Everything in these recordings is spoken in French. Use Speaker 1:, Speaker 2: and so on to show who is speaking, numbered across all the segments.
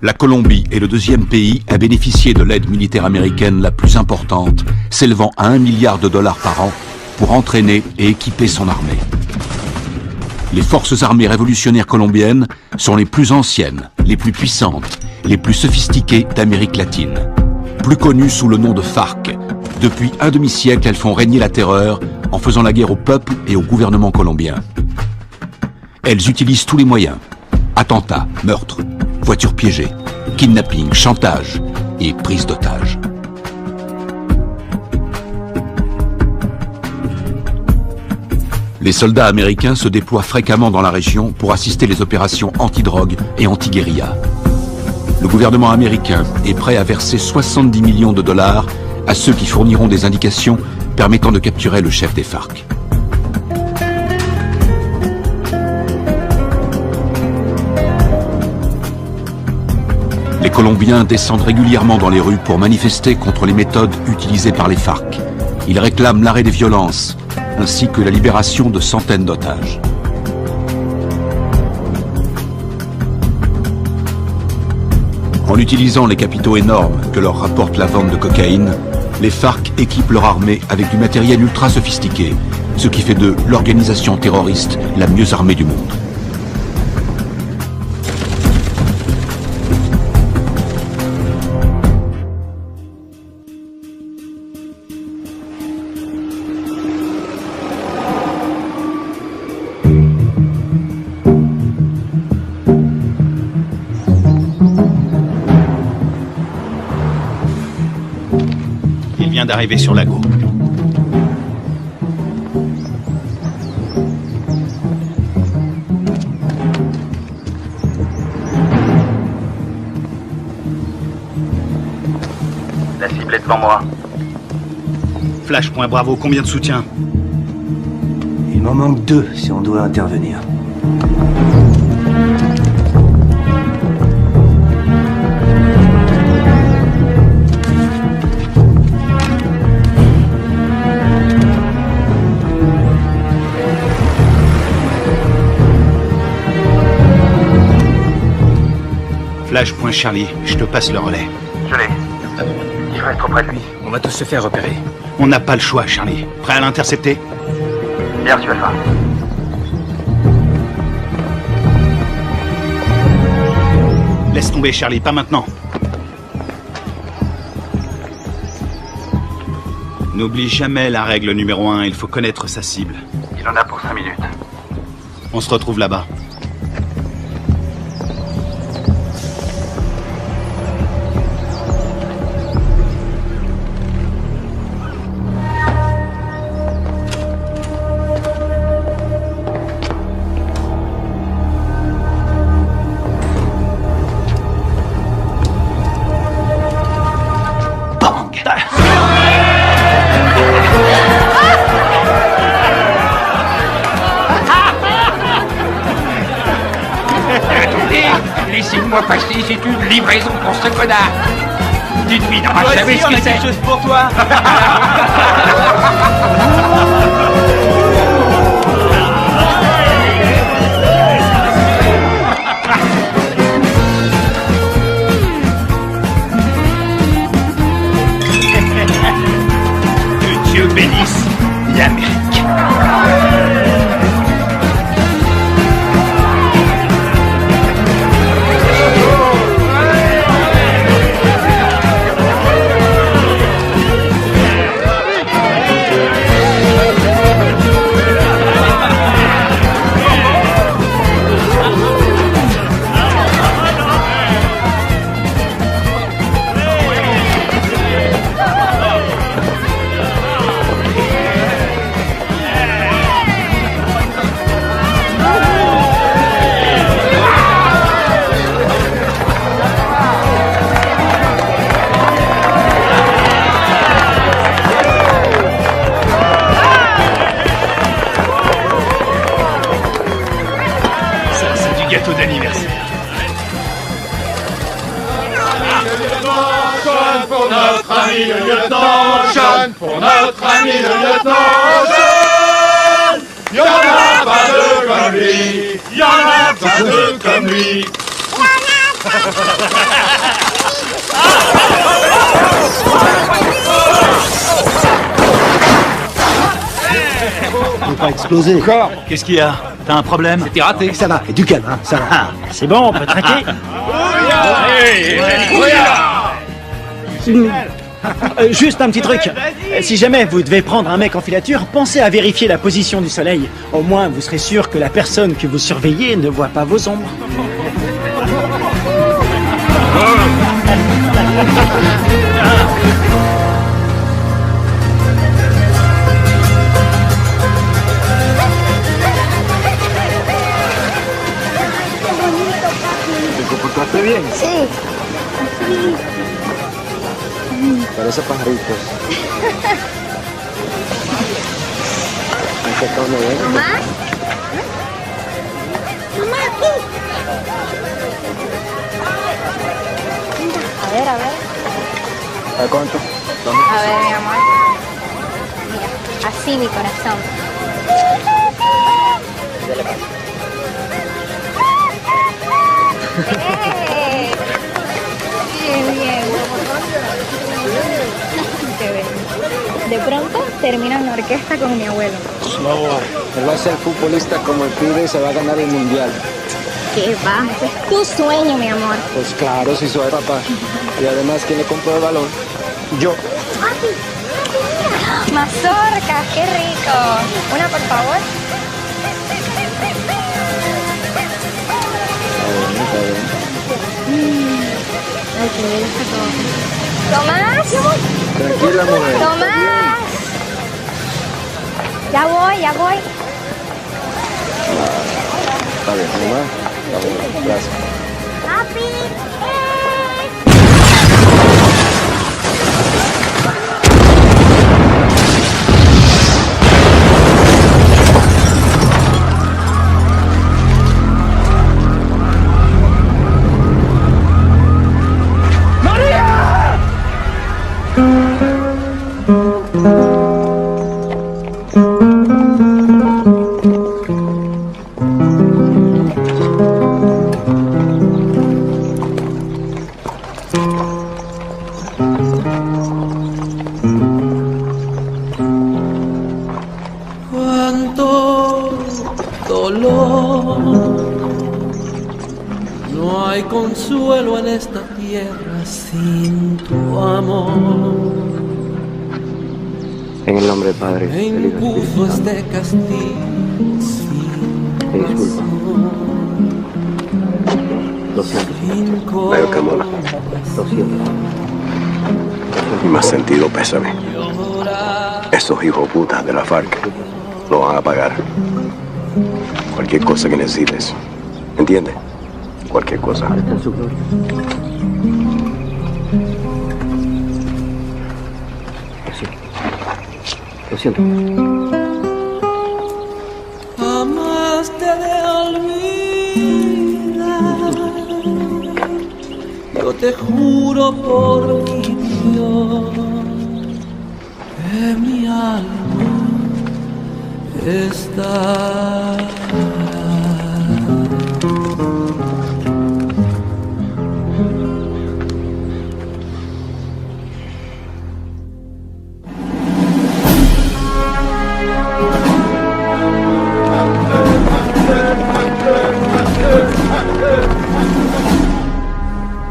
Speaker 1: La Colombie est le deuxième pays à bénéficier de l'aide militaire américaine la plus importante, s'élevant à $1 milliard par an pour entraîner et équiper son armée. Les forces armées révolutionnaires colombiennes sont les plus anciennes, les plus puissantes, les plus sophistiquées d'Amérique latine. Plus connues sous le nom de FARC, depuis un demi-siècle, elles font régner la terreur en faisant la guerre au peuple et au gouvernement colombien. Elles utilisent tous les moyens. Attentats, meurtres, voitures piégées, kidnapping, chantage et prise d'otages. Les soldats américains se déploient fréquemment dans la région pour assister les opérations anti-drogue et anti-guérilla. Le gouvernement américain est prêt à verser $70 millions à ceux qui fourniront des indications permettant de capturer le chef des FARC. Les Colombiens descendent régulièrement dans les rues pour manifester contre les méthodes utilisées par les FARC. Ils réclament l'arrêt des violences, ainsi que la libération de centaines d'otages. En utilisant les capitaux énormes que leur rapporte la vente de cocaïne, les FARC équipent leur armée avec du matériel ultra sophistiqué, ce qui fait d'eux l'organisation terroriste la mieux armée du monde.
Speaker 2: D'arriver sur Lago.
Speaker 3: La cible est devant moi.
Speaker 2: Flash.Bravo, combien de soutien?
Speaker 4: Il m'en manque 2 si on doit intervenir.
Speaker 2: Flash.Charlie, je te passe le relais.
Speaker 3: Je l'ai. Je reste auprès de lui.
Speaker 4: On va tous se faire repérer.
Speaker 2: On n'a pas le choix, Charlie. Prêt à l'intercepter?
Speaker 3: Bien reçu, Alpha.
Speaker 2: Laisse tomber, Charlie, pas maintenant. N'oublie jamais la règle numéro 1, il faut connaître sa cible.
Speaker 3: Il en a pour 5 minutes.
Speaker 2: On se retrouve là-bas.
Speaker 5: Laissez-moi passer, c'est une livraison pour ce connard. Dites-lui, non, vous savez ce que c'est.
Speaker 2: Quelque chose pour toi.
Speaker 5: Que Dieu bénisse l'Amérique.
Speaker 2: Gâteau d'anniversaire.
Speaker 6: Jeune pour notre ami le lieutenant, jeune pour notre ami le lieutenant, jeune. Y'en a pas deux comme lui, y'en a pas deux comme lui.
Speaker 7: Y'en a
Speaker 4: Faut pas exploser.
Speaker 2: Encore? Qu'est-ce qu'il y a? T'as un problème?
Speaker 5: T'es raté.
Speaker 4: Ça va, et du calme, hein, ça va.
Speaker 2: Ah,
Speaker 7: C'est bon, on peut traquer. Juste un petit truc. Si jamais vous devez prendre un mec en filature, pensez à vérifier la position du soleil. Au moins, vous serez sûr que la personne que vous surveillez ne voit pas vos ombres.
Speaker 4: ¿Te comportaste bien?
Speaker 8: Sí.
Speaker 4: Parece pajaritos. ¿Me saca uno de ellos?
Speaker 8: ¿Mamá? Mamá, aquí. A ver, a ver.
Speaker 4: ¿A cuánto?
Speaker 8: A ver, mi amor. Mira, así mi corazón. ¡Eh! Bien, bien. Qué bien. De pronto termino en la orquesta con mi abuelo.
Speaker 4: No, él va a ser futbolista como el pibe y se va a ganar el mundial.
Speaker 8: ¿Qué va? Ese es tu sueño, mi amor.
Speaker 4: Pues claro, si soy papá. Y además, ¿quién le compró el balón? Yo.
Speaker 8: Mazorcas, qué rico. Una, por favor.
Speaker 4: Está bien.
Speaker 8: Ay, qué bien está todo. ¡Tomás!
Speaker 4: Tranquila, mujer.
Speaker 8: ¡Tomás! Ya voy, ya voy.
Speaker 4: Está bien, mamá. Está bien, gracias.
Speaker 8: ¡Papi!
Speaker 9: Cuánto dolor, no hay consuelo en esta tierra sin tu amor.
Speaker 4: En el nombre del Padre,
Speaker 9: Me
Speaker 4: del Hijo y del
Speaker 9: impuso
Speaker 4: Espíritu Santo.
Speaker 9: este castigo sin
Speaker 4: Disculpa. Lo siento.
Speaker 9: sin
Speaker 10: Veo, Camona.
Speaker 4: Lo siento.
Speaker 10: Y más sentido pésame. Esos hijos putas de la FARC lo van a pagar. Cualquier cosa que necesites. ¿Entiendes? Cualquier cosa.
Speaker 4: Está en su gloria. Lo siento.
Speaker 9: jamás te de olvidar. Yo te juro por mi Dios que mi alma está.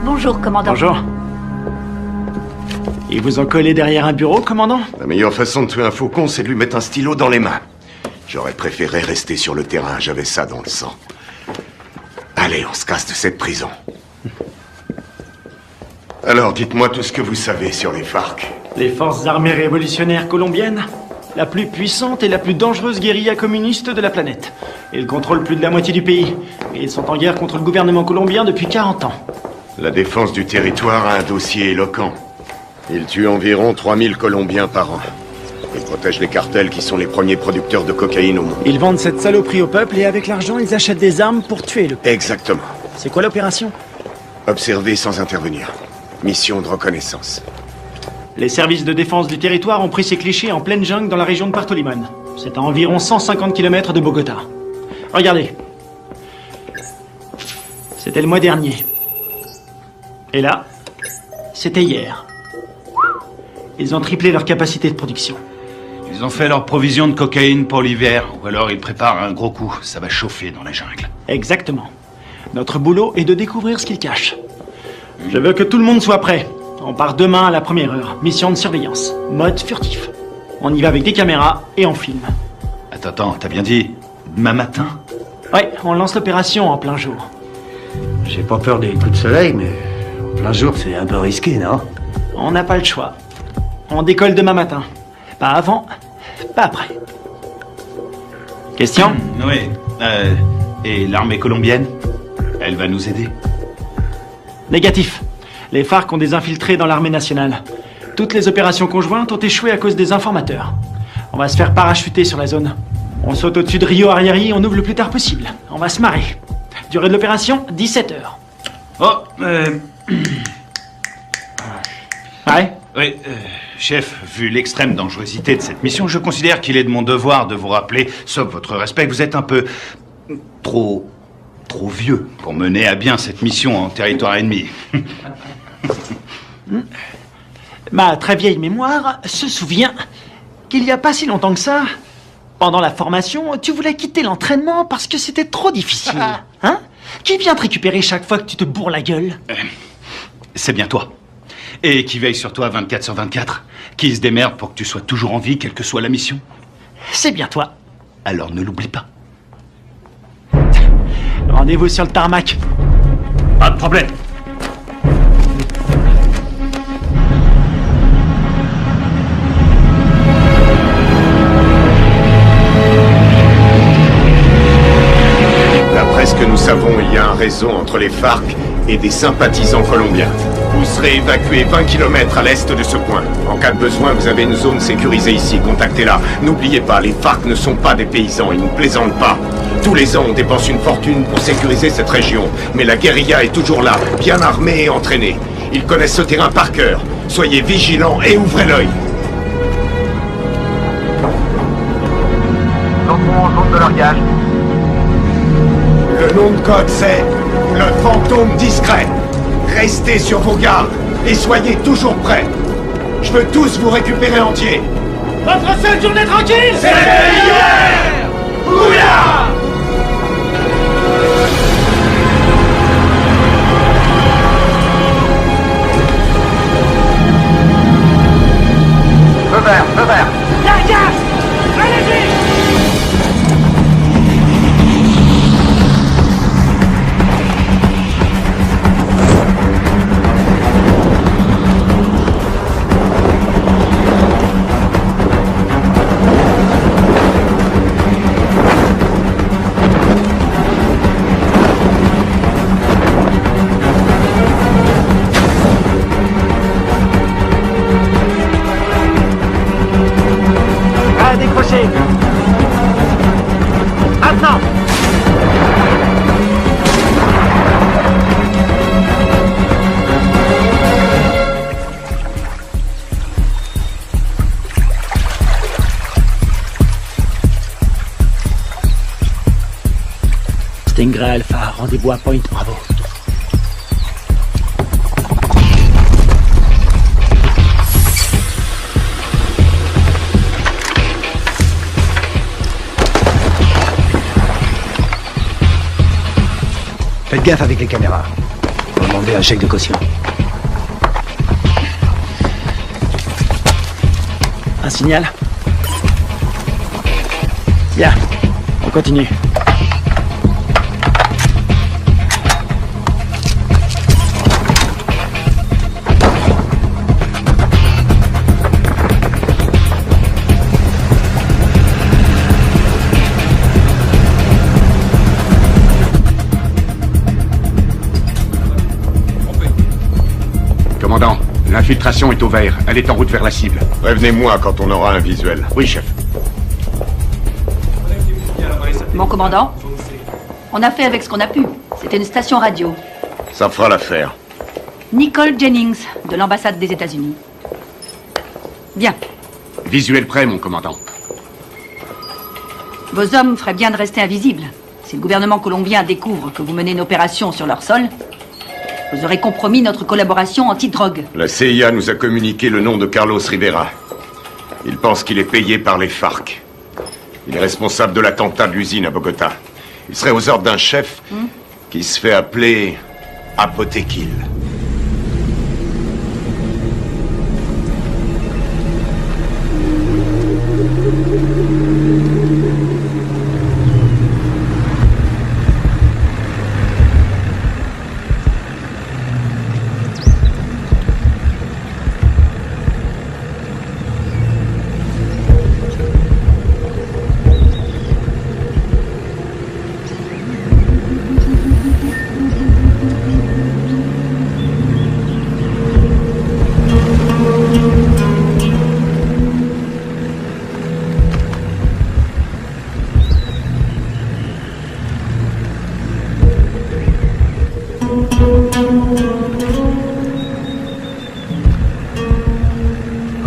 Speaker 11: Bonjour, commandant.
Speaker 7: Bonjour. Ils vous ont collé derrière un bureau, commandant?
Speaker 10: La meilleure façon de tuer un faucon, c'est de lui mettre un stylo dans les mains. J'aurais préféré rester sur le terrain, j'avais ça dans le sang. Allez, on se casse de cette prison. Alors, dites-moi tout ce que vous savez sur les FARC.
Speaker 7: Les forces armées révolutionnaires colombiennes, la plus puissante et la plus dangereuse guérilla communiste de la planète. Ils contrôlent plus de la moitié du pays. Et ils sont en guerre contre le gouvernement colombien depuis 40 ans.
Speaker 10: La défense du territoire a un dossier éloquent. Ils tuent environ 3000 Colombiens par an. Ils protègent les cartels qui sont les premiers producteurs de cocaïne au monde.
Speaker 7: Ils vendent cette saloperie au peuple et avec l'argent, ils achètent des armes pour tuer le peuple.
Speaker 10: Exactement.
Speaker 7: C'est quoi l'opération?
Speaker 10: Observer sans intervenir. Mission de reconnaissance.
Speaker 7: Les services de défense du territoire ont pris ces clichés en pleine jungle dans la région de Puerto Limón. C'est à environ 150 km de Bogota. Regardez. C'était le mois dernier. Et là, c'était hier. Ils ont triplé leur capacité de production.
Speaker 2: Ils ont fait leur provision de cocaïne pour l'hiver, ou alors ils préparent un gros coup. Ça va chauffer dans la jungle.
Speaker 7: Exactement. Notre boulot est de découvrir ce qu'ils cachent. Je veux que tout le monde soit prêt. On part demain à la première heure. Mission de surveillance. Mode furtif. On y va avec des caméras et on filme.
Speaker 2: Attends, t'as bien dit demain matin?
Speaker 7: Ouais, on lance l'opération en plein jour.
Speaker 11: J'ai pas peur des coups de soleil, mais en plein jour, c'est un peu risqué, non?
Speaker 7: On n'a pas le choix. On décolle demain matin. Pas avant, pas après. Question?
Speaker 2: Oui. Et l'armée colombienne? Elle va nous aider?
Speaker 7: Négatif. Les FARC ont des infiltrés dans l'armée nationale. Toutes les opérations conjointes ont échoué à cause des informateurs. On va se faire parachuter sur la zone. On saute au-dessus de Rio Arrieri, on ouvre le plus tard possible. On va se marrer. Durée de l'opération, 17 heures.
Speaker 2: Oh,
Speaker 7: Ouais?
Speaker 2: Oui, chef, vu l'extrême dangerosité de cette mission, je considère qu'il est de mon devoir de vous rappeler, sauf votre respect, que vous êtes un peu trop vieux pour mener à bien cette mission en territoire ennemi.
Speaker 7: Ma très vieille mémoire se souvient qu'il n'y a pas si longtemps que ça, pendant la formation, tu voulais quitter l'entraînement parce que c'était trop difficile. Hein? Qui vient te récupérer chaque fois que tu te bourres la gueule?
Speaker 2: C'est bien toi. Et qui veille sur toi 24/24. Qui se démerde pour que tu sois toujours en vie, quelle que soit la mission.
Speaker 7: C'est bien toi.
Speaker 2: Alors ne l'oublie pas.
Speaker 7: Rendez-vous sur le tarmac.
Speaker 2: Pas de problème.
Speaker 6: D'après ce que nous savons, il y a un réseau entre les FARC et des sympathisants colombiens. Vous serez évacué 20 km à l'est de ce point. En cas de besoin, vous avez une zone sécurisée ici. Contactez-la. N'oubliez pas, les FARC ne sont pas des paysans. Ils ne plaisantent pas. Tous les ans, on dépense une fortune pour sécuriser cette région. Mais la guérilla est toujours là, bien armée et entraînée. Ils connaissent ce terrain par cœur. Soyez vigilants et ouvrez l'œil.
Speaker 3: Nous entrons en zone de largage.
Speaker 6: Le nom de code, c'est le fantôme discret. Restez sur vos gardes et soyez toujours prêts. Je veux tous vous récupérer entiers.
Speaker 7: Votre seule journée tranquille,
Speaker 6: C'est hier! Ouya!
Speaker 3: Feu vert, feu vert.
Speaker 7: Largage! Allez-y! À décrocher. Maintenant. Stingray Alpha, rendez-vous à Point Bravo.
Speaker 11: Faites gaffe avec les caméras. Faut demander un chèque de caution.
Speaker 7: Un signal? Bien, on continue.
Speaker 1: Commandant, l'infiltration est au vert. Elle est en route vers la cible.
Speaker 6: Prévenez-moi quand on aura un visuel.
Speaker 1: Oui, chef.
Speaker 12: Mon commandant, on a fait avec ce qu'on a pu. C'était une station radio.
Speaker 6: Ça fera l'affaire.
Speaker 12: Nicole Jennings, de l'ambassade des États-Unis. Bien.
Speaker 1: Visuel prêt, mon commandant.
Speaker 12: Vos hommes feraient bien de rester invisibles. Si le gouvernement colombien découvre que vous menez une opération sur leur sol, Vous aurez compromis notre collaboration anti-drogue.
Speaker 6: La CIA nous a communiqué le nom de Carlos Rivera. Il pense qu'il est payé par les FARC. Il est responsable de l'attentat de l'usine à Bogota. Il serait aux ordres d'un chef qui se fait appeler Apotekil.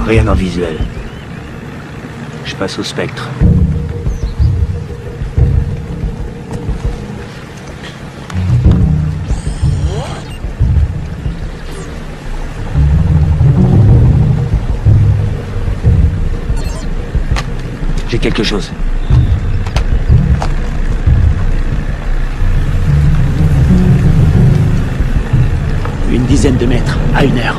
Speaker 11: Rien en visuel. Je passe au spectre. J'ai quelque chose.
Speaker 7: Une dizaine de mètres, à 1 heure.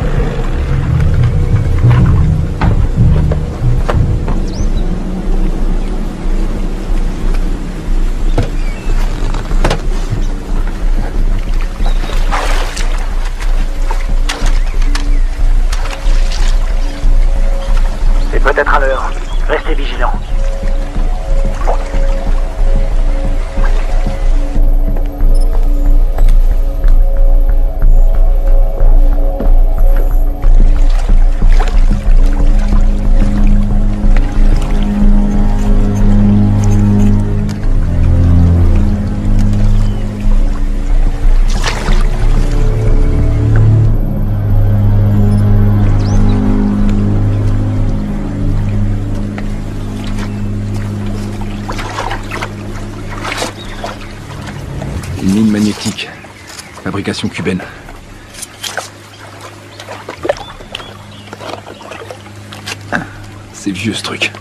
Speaker 3: C'est peut-être à l'heure. Restez vigilants.
Speaker 1: Une mine magnétique. Fabrication cubaine. C'est vieux ce truc.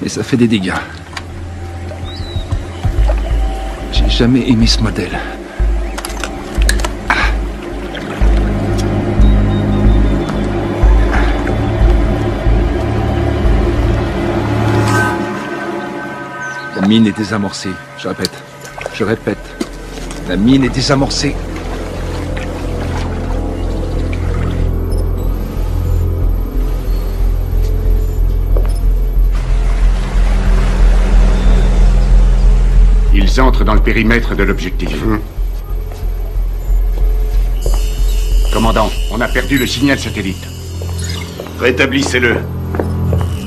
Speaker 1: Mais ça fait des dégâts. J'ai jamais aimé ce modèle. La mine est désamorcée. Je répète. La mine est désamorcée.
Speaker 2: Ils entrent dans le périmètre de l'objectif. Commandant, on a perdu le signal satellite.
Speaker 6: Rétablissez-le.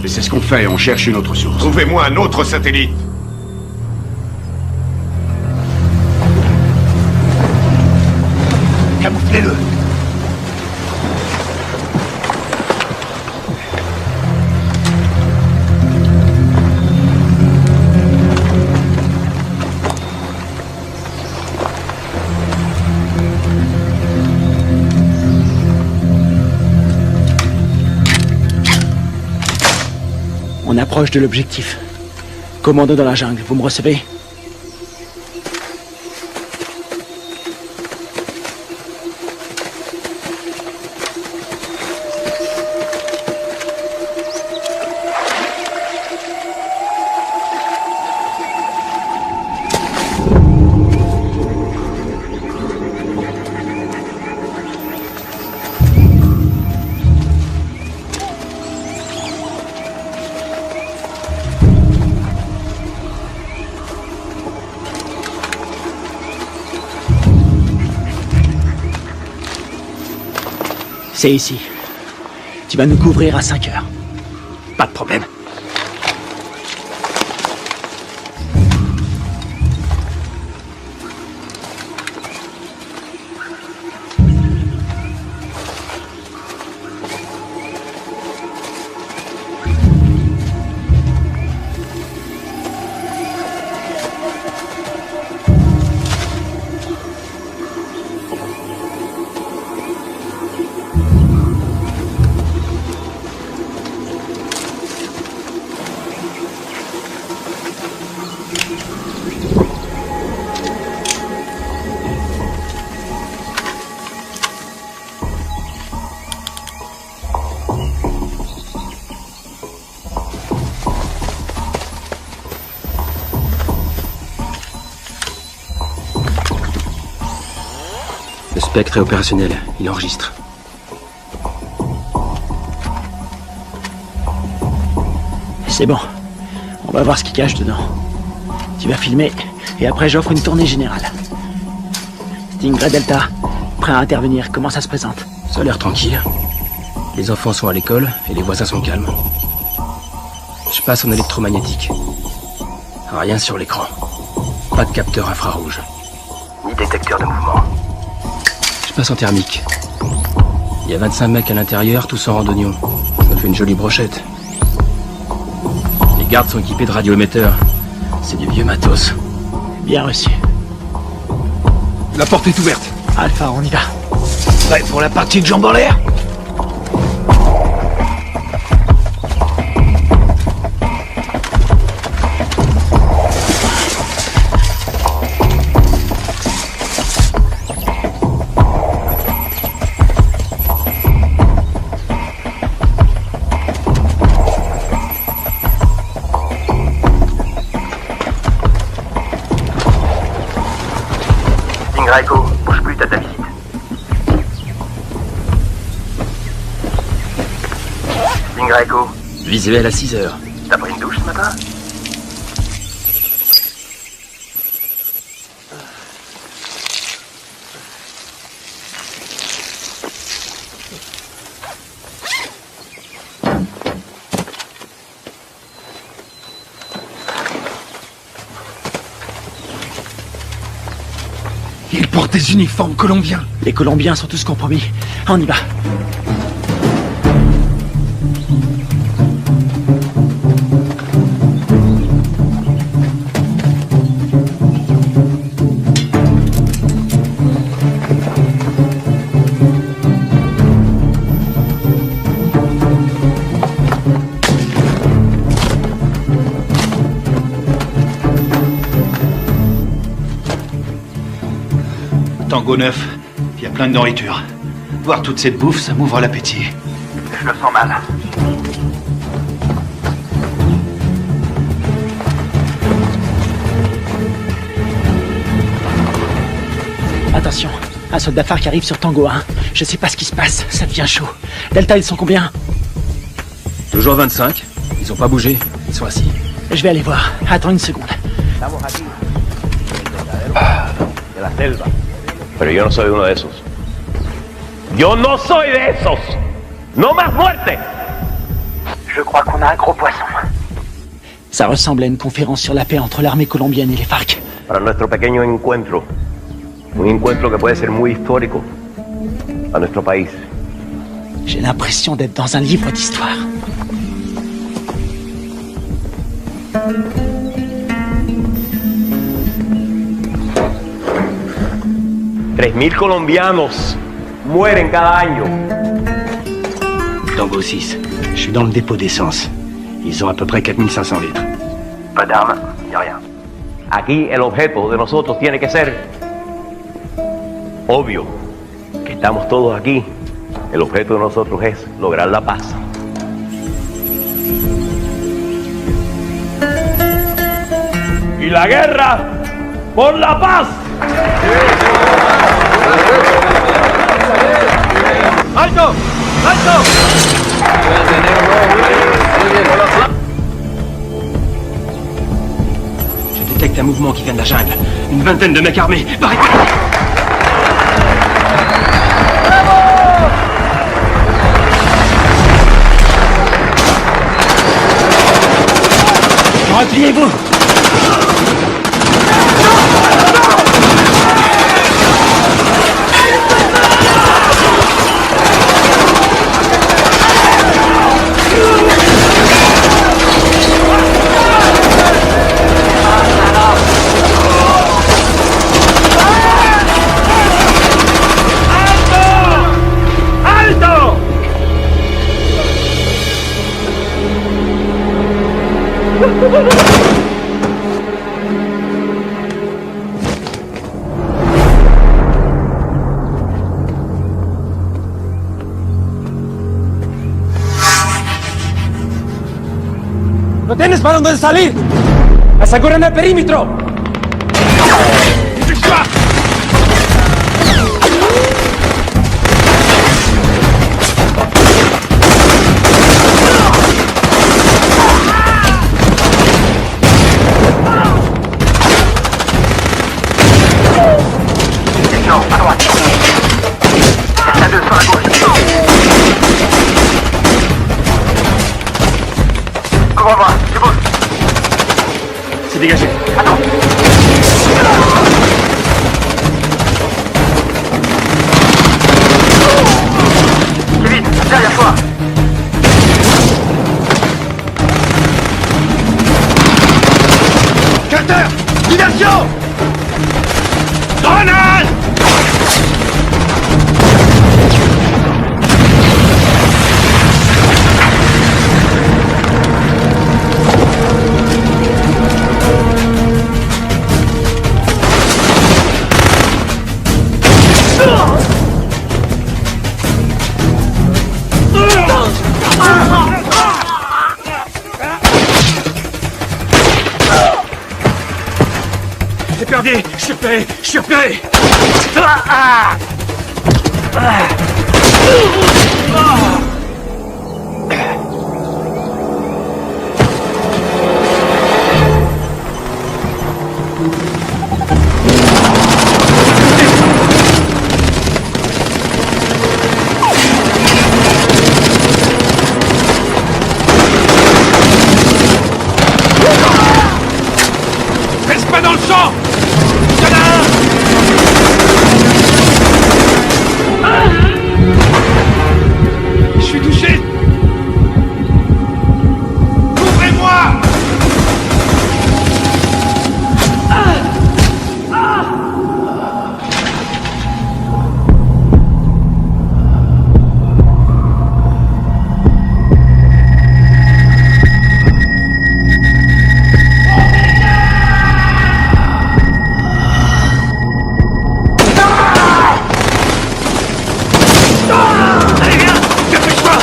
Speaker 2: Et c'est ce qu'on fait, on cherche une autre source.
Speaker 6: Trouvez-moi un autre satellite.
Speaker 2: Camouflez-le.
Speaker 7: On approche de l'objectif. Commando dans la jungle, vous me recevez? C'est ici. Tu vas nous couvrir à 5 heures. Pas de problème.
Speaker 13: Spectre est opérationnel. Il enregistre.
Speaker 7: C'est bon. On va voir ce qu'il cache dedans. Tu vas filmer, et après j'offre une tournée générale. Stingray Delta, prêt à intervenir. Comment ça se présente?
Speaker 13: Ça a l'air tranquille. Les enfants sont à l'école, et les voisins sont calmes. Je passe en électromagnétique. Rien sur l'écran. Pas de capteur infrarouge.
Speaker 10: Ni détecteur de mouvement.
Speaker 13: Je passe en thermique. Il y a 25 mecs à l'intérieur, tous en randonnion. Ça fait une jolie brochette. Les gardes sont équipés de radioémetteurs. C'est du vieux matos.
Speaker 7: Bien reçu.
Speaker 1: La porte est ouverte.
Speaker 7: Alpha, on y va.
Speaker 1: Prêt pour la partie de jambes en l'air?
Speaker 10: Stingray Echo, bouge plus, t'as ta visite. Stingray Echo,
Speaker 13: Visuel à 6 heures.
Speaker 10: t'as pris une douche ce matin?
Speaker 1: Ils portent des uniformes colombiens.
Speaker 7: Les Colombiens sont tous compromis. On y va.
Speaker 2: Tango 9, il y a plein de nourriture. Voir toute cette bouffe, ça m'ouvre l'appétit.
Speaker 10: Je le sens mal.
Speaker 7: Attention, un soldat phare qui arrive sur Tango 1. Je sais pas ce qui se passe, ça devient chaud. Delta, ils sont combien?
Speaker 13: Toujours 25. Ils ont pas bougé. Ils sont assis.
Speaker 7: Je vais aller voir. Attends une seconde.
Speaker 14: De la selva. Pero yo no soy uno de esos. Yo no soy de esos. No más muerte.
Speaker 3: Je crois qu'on a un gros poisson.
Speaker 7: Ça ressemble à une conférence sur la paix entre l'armée colombienne et les FARC.
Speaker 14: Para nuestro pequeño encuentro. Un encuentro que puede ser muy histórico a nuestro país.
Speaker 7: J'ai l'impression d'être dans un livre d'histoire.
Speaker 14: $3,000 colombianos mueren cada año.
Speaker 11: Tango 6, je suis dans le dépôt d'essence. Ils ont à peu près 4500 litres.
Speaker 10: Pas d'armes, ni rien.
Speaker 14: Aquí el objeto de nosotros tiene que ser obvio. Que estamos todos aquí. El objeto de nosotros es lograr la paz. Y la guerra por la paz. ¡Alto! ¡Alto!
Speaker 13: Je détecte un mouvement qui vient de la jungle. Une vingtaine de mecs armés. Barricade!
Speaker 7: Repliez-vous!
Speaker 9: ¿No tienes para dónde salir? ¡Aseguren el perímetro!
Speaker 5: suis repéré. Je suis repéré. Reste pas dans le champ. Il y en a un. Je suis touché. Couvrez-moi. Allez, viens. Dépêche-toi.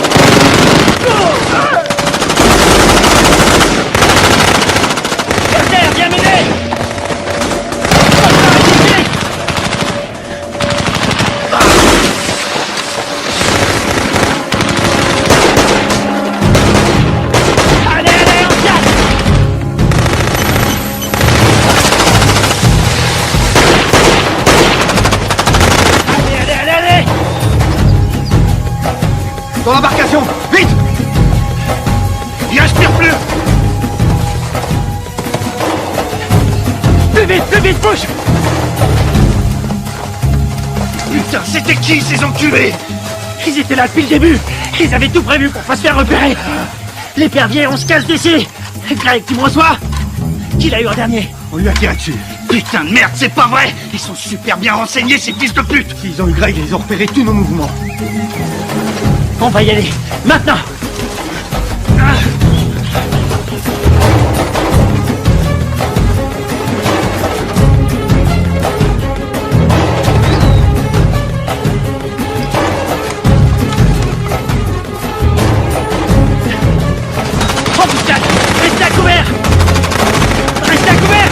Speaker 5: Berger, viens m'aider. Allez, allez, on casse. Allez, allez, allez, allez. Dans l'embarcation. Vite. Il respire plus. Plus vite, bouge. Putain, c'était qui ces enculés? Ils étaient là depuis le début. Ils avaient tout prévu pour pas se faire repérer. L'épervier, on se casse d'ici. Greg, tu me reçois? Qui l'a eu en dernier? On lui a tiré dessus. Putain de merde, c'est pas vrai. Ils sont super bien renseignés, ces fils de pute. S'ils ont eu Greg, ils ont repéré tous nos mouvements. On va y aller, maintenant. Embuscade. Restez à couvert. Restez à couvert.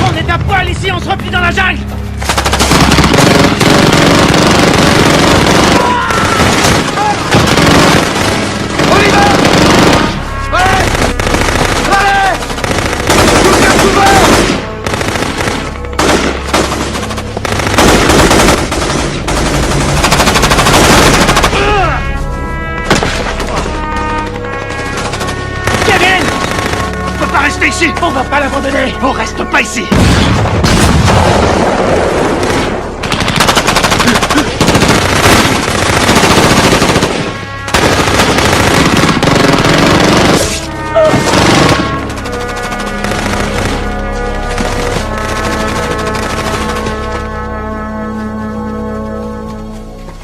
Speaker 5: On est à poil ici, on se replie dans la jungle. On y va. Allez. Allez. Tout bien couvert. Kevin! On peut pas rester ici! On va pas l'abandonner! On reste pas ici!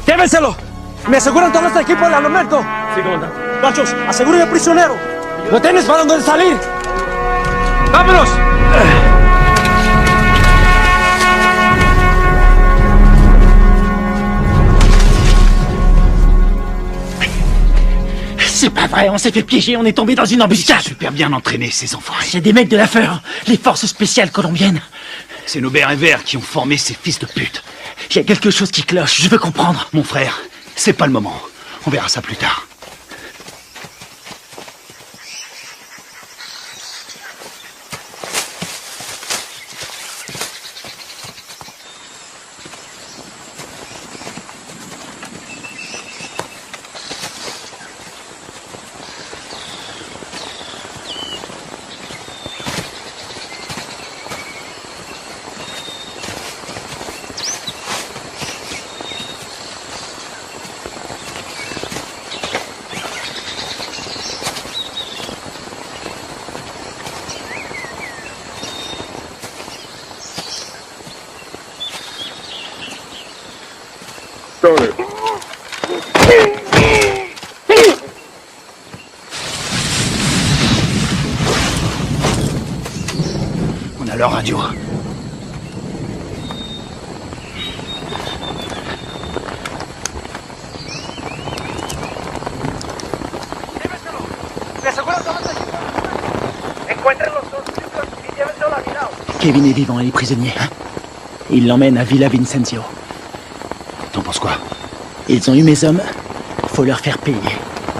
Speaker 15: ¡Llévenselo! ¡Me aseguran todo este equipo al armamento!
Speaker 5: Sí, comandante.
Speaker 15: ¡Gachos, aseguren al prisionero! ¡No tienes para dónde salir!
Speaker 5: ¡Vámonos! C'est pas vrai, on s'est fait piéger, on est tombé dans une embuscade. Super bien entraînés, ces enfoirés. C'est des mecs de la FEUR, les forces spéciales colombiennes. C'est nos bérets verts qui ont formé ces fils de pute. Il y a quelque chose qui cloche, je veux comprendre. Mon frère, c'est pas le moment. On verra ça plus tard.
Speaker 6: Stoner.
Speaker 5: On a leur radio. Kevin est vivant et est prisonnier. Il l'emmène à Villa Vincenzio.
Speaker 2: T'en penses quoi?
Speaker 5: Ils ont eu mes hommes. Faut leur faire payer.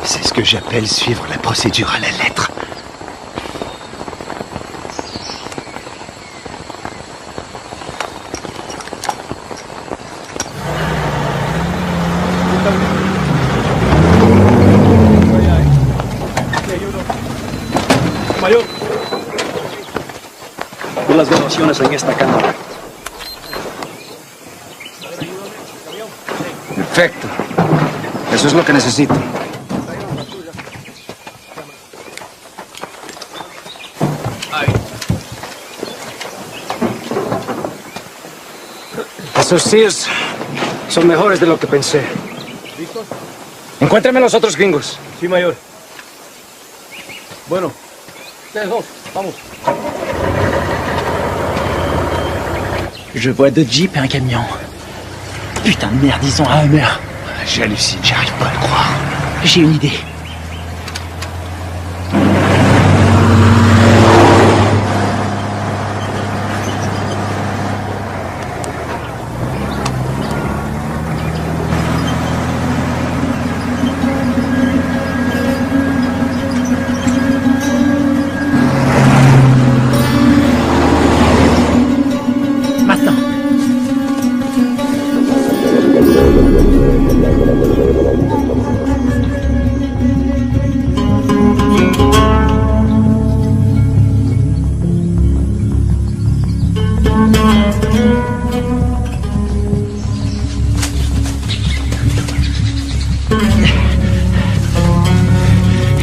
Speaker 2: C'est ce que j'appelle suivre la procédure à la lettre.
Speaker 15: Mayor, por las grabaciones en esta cámara.
Speaker 16: Perfecto. Eso es lo que necesito. Esos Sears son mejores de lo que pensé. Encuéntrame los otros gringos.
Speaker 15: Sí, mayor. Bueno, ustedes dos, vamos.
Speaker 5: Je vois deux jeeps et un camion. Putain de merde, ils ont un Hummer.
Speaker 2: J'hallucine, j'arrive pas à le croire.
Speaker 5: J'ai une idée.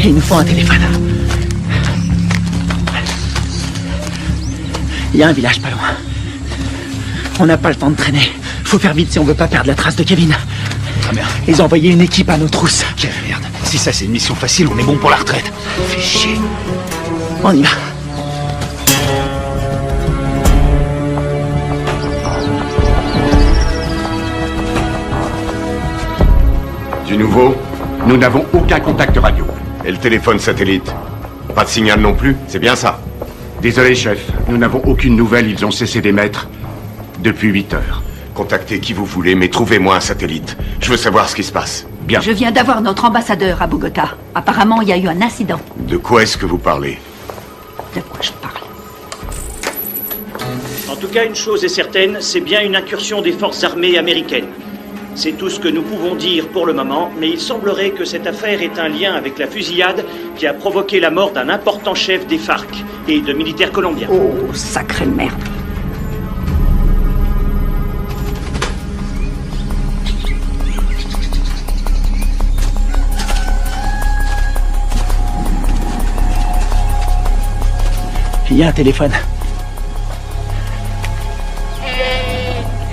Speaker 5: Il nous faut un téléphone. Il y a un village pas loin. On n'a pas le temps de traîner. Faut faire vite si on veut pas perdre la trace de Kevin.
Speaker 2: Ah merde.
Speaker 5: Ils ont envoyé une équipe à nos trousses.
Speaker 2: Quelle merde. Si ça c'est une mission facile, on est bon pour la retraite. Fais chier.
Speaker 5: On y va.
Speaker 6: Du nouveau?
Speaker 1: Nous n'avons aucun contact radio.
Speaker 6: Et le téléphone satellite? Pas de signal non plus, c'est bien ça?
Speaker 1: Désolé, chef. Nous n'avons aucune nouvelle. Ils ont cessé d'émettre depuis 8 heures.
Speaker 6: Contactez qui vous voulez, mais trouvez-moi un satellite. Je veux savoir ce qui se passe.
Speaker 1: Bien.
Speaker 12: Je viens d'avoir notre ambassadeur à Bogota. Apparemment, il y a eu un incident.
Speaker 6: De quoi est-ce que vous parlez?
Speaker 12: De quoi je parle?
Speaker 17: En tout cas, une chose est certaine, c'est bien une incursion des forces armées américaines. C'est tout ce que nous pouvons dire pour le moment, mais il semblerait que cette affaire ait un lien avec la fusillade qui a provoqué la mort d'un important chef des FARC et de militaires colombiens.
Speaker 12: Oh, sacrée merde.
Speaker 5: Il y a un téléphone.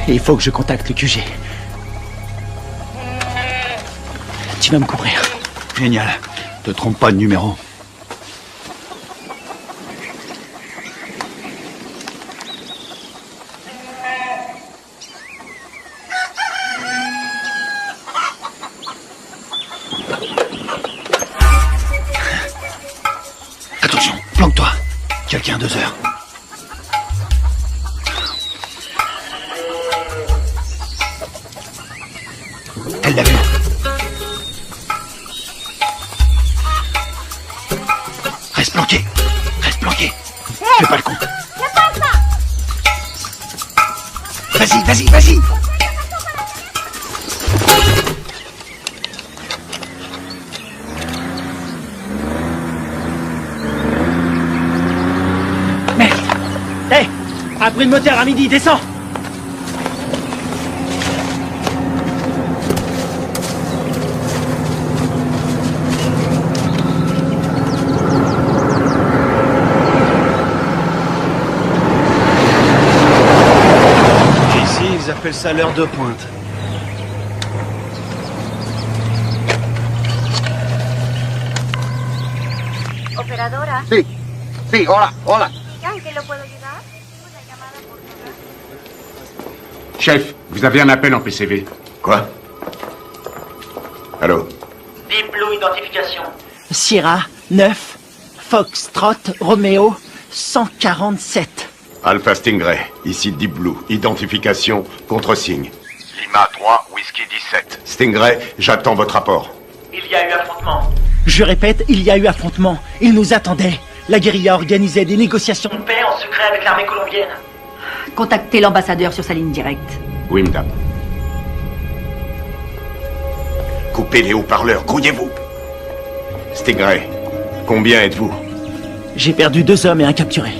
Speaker 5: Et il faut que je contacte le QG. Tu vas me couvrir.
Speaker 2: Génial. Te trompe pas de numéro. Attention, planque-toi. Quelqu'un à 2 heures. Elle l'a vu. Reste planqué. Reste planqué. Fais pas le con. Vas-y, vas-y, vas-y.
Speaker 5: Merde. Hé, un bruit de moteur à midi, descends.
Speaker 2: Ils appellent ça l'heure de pointe.
Speaker 8: Operadora.
Speaker 16: Sí, sí, hola, hola.
Speaker 8: ¿En qué lo puedo ayudar?
Speaker 1: Chef, vous avez un appel en PCV.
Speaker 6: Quoi? Allô?
Speaker 17: Deep Blue Identification.
Speaker 5: Sierra, 9, Foxtrot, Romeo, 147.
Speaker 6: Alpha Stingray, ici Deep Blue. Identification, contre-signe.
Speaker 18: Lima 3, Whisky 17.
Speaker 6: Stingray, j'attends votre rapport.
Speaker 5: Il y a eu affrontement. Je répète, il y a eu affrontement. Ils nous attendaient. La guérilla organisait des négociations de paix en secret avec l'armée colombienne.
Speaker 12: Contactez l'ambassadeur sur sa ligne directe.
Speaker 6: Wimdam. Coupez les haut-parleurs, grouillez-vous. Stingray, combien êtes-vous?
Speaker 5: J'ai perdu 2 hommes et un capturé.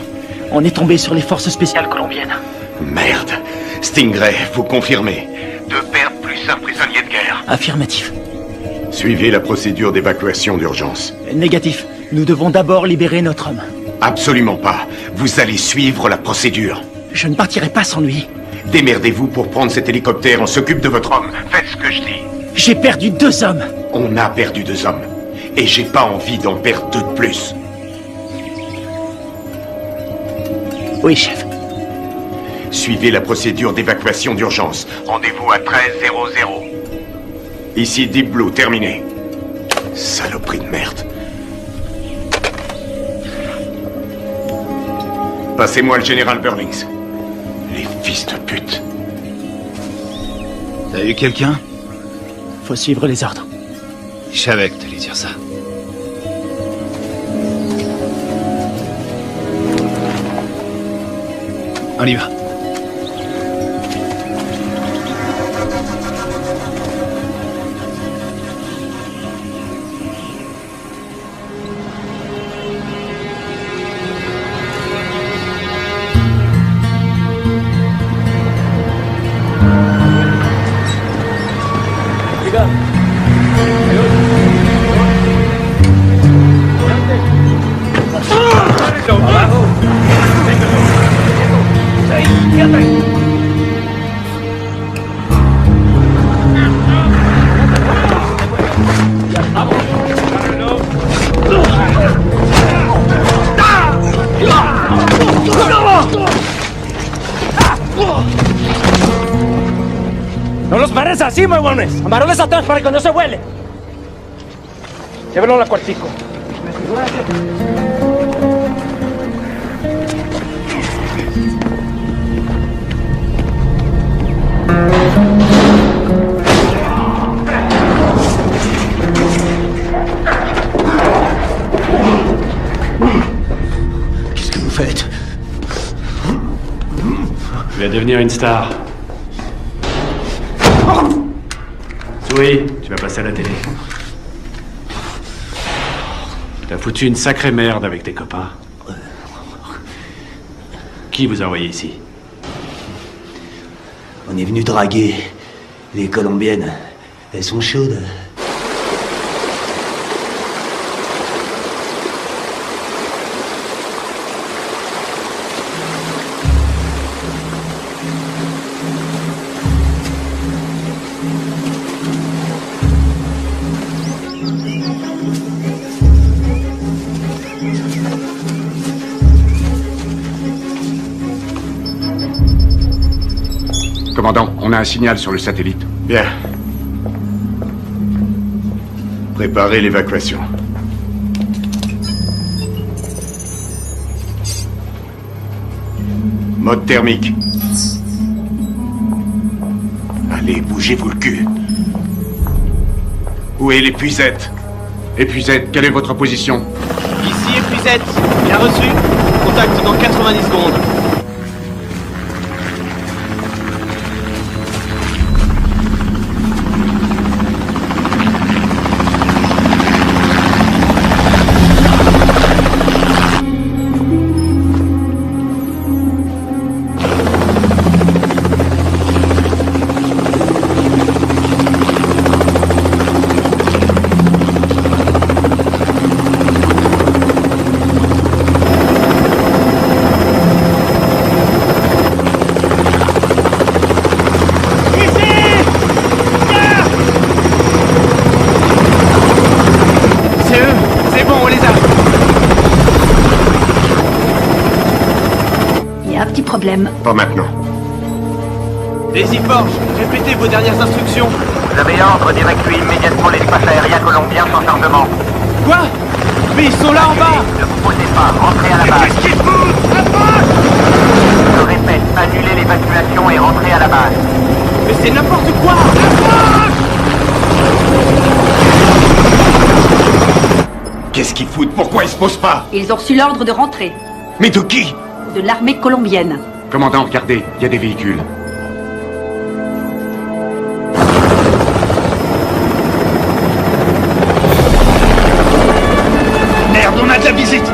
Speaker 5: On est tombé sur les forces spéciales colombiennes.
Speaker 6: Merde. Stingray, vous confirmez?
Speaker 18: 2 pertes plus un prisonnier de guerre.
Speaker 5: Affirmatif.
Speaker 6: Suivez la procédure d'évacuation d'urgence.
Speaker 5: Négatif. Nous devons d'abord libérer notre homme.
Speaker 6: Absolument pas. Vous allez suivre la procédure.
Speaker 5: Je ne partirai pas sans lui.
Speaker 6: Démerdez-vous pour prendre cet hélicoptère. On s'occupe de votre homme.
Speaker 18: Faites ce que je dis.
Speaker 5: J'ai perdu 2 hommes.
Speaker 6: On a perdu 2 hommes. Et j'ai pas envie d'en perdre 2 de plus.
Speaker 5: Oui, chef.
Speaker 6: Suivez la procédure d'évacuation d'urgence.
Speaker 18: Rendez-vous à 13:00.
Speaker 6: Ici Deep Blue, terminé. Saloperie de merde. Passez-moi le général Burlings. Les fils de pute.
Speaker 2: T'as eu quelqu'un?
Speaker 5: Faut suivre les ordres.
Speaker 2: Je savais que t'allais dire ça. On y va.
Speaker 15: ¡No los pares así, huevones! ¡Amarroles atrás para que no se vuele! Llévenlo al cuartico.
Speaker 5: Qu'est-ce que vous faites?
Speaker 7: Tu vas devenir une star. Oui, tu vas passer à la télé. T'as foutu une sacrée merde avec tes copains. Qui vous a envoyé ici?
Speaker 19: On est venu draguer les Colombiennes. Elles sont chaudes.
Speaker 6: Commandant, on a un signal sur le satellite. Bien. Préparez l'évacuation. Mode thermique. Allez, bougez-vous le cul. Où est l'épuisette? Épuisette, quelle est votre position?
Speaker 20: Ici épuisette, bien reçu. Contact dans 90 secondes.
Speaker 6: Pas maintenant.
Speaker 20: Daisy Forge, répétez vos dernières instructions.
Speaker 3: Vous avez ordre d'évacuer immédiatement l'espace aérien colombien sans chargement.
Speaker 20: Quoi? Mais ils sont là en bas!
Speaker 3: Ne vous posez pas, rentrez à la base.
Speaker 2: Qu'est-ce qu'ils foutent? Approche!
Speaker 3: Je répète, annulez l'évacuation et rentrez à la base.
Speaker 20: Mais c'est n'importe quoi!
Speaker 2: Approche!
Speaker 6: Qu'est-ce qu'ils foutent? Pourquoi ils se posent pas?
Speaker 12: Ils ont reçu l'ordre de rentrer.
Speaker 6: Mais de qui?
Speaker 12: De l'armée colombienne.
Speaker 6: Commandant, regardez, il y a des véhicules.
Speaker 2: Merde, on a de la visite!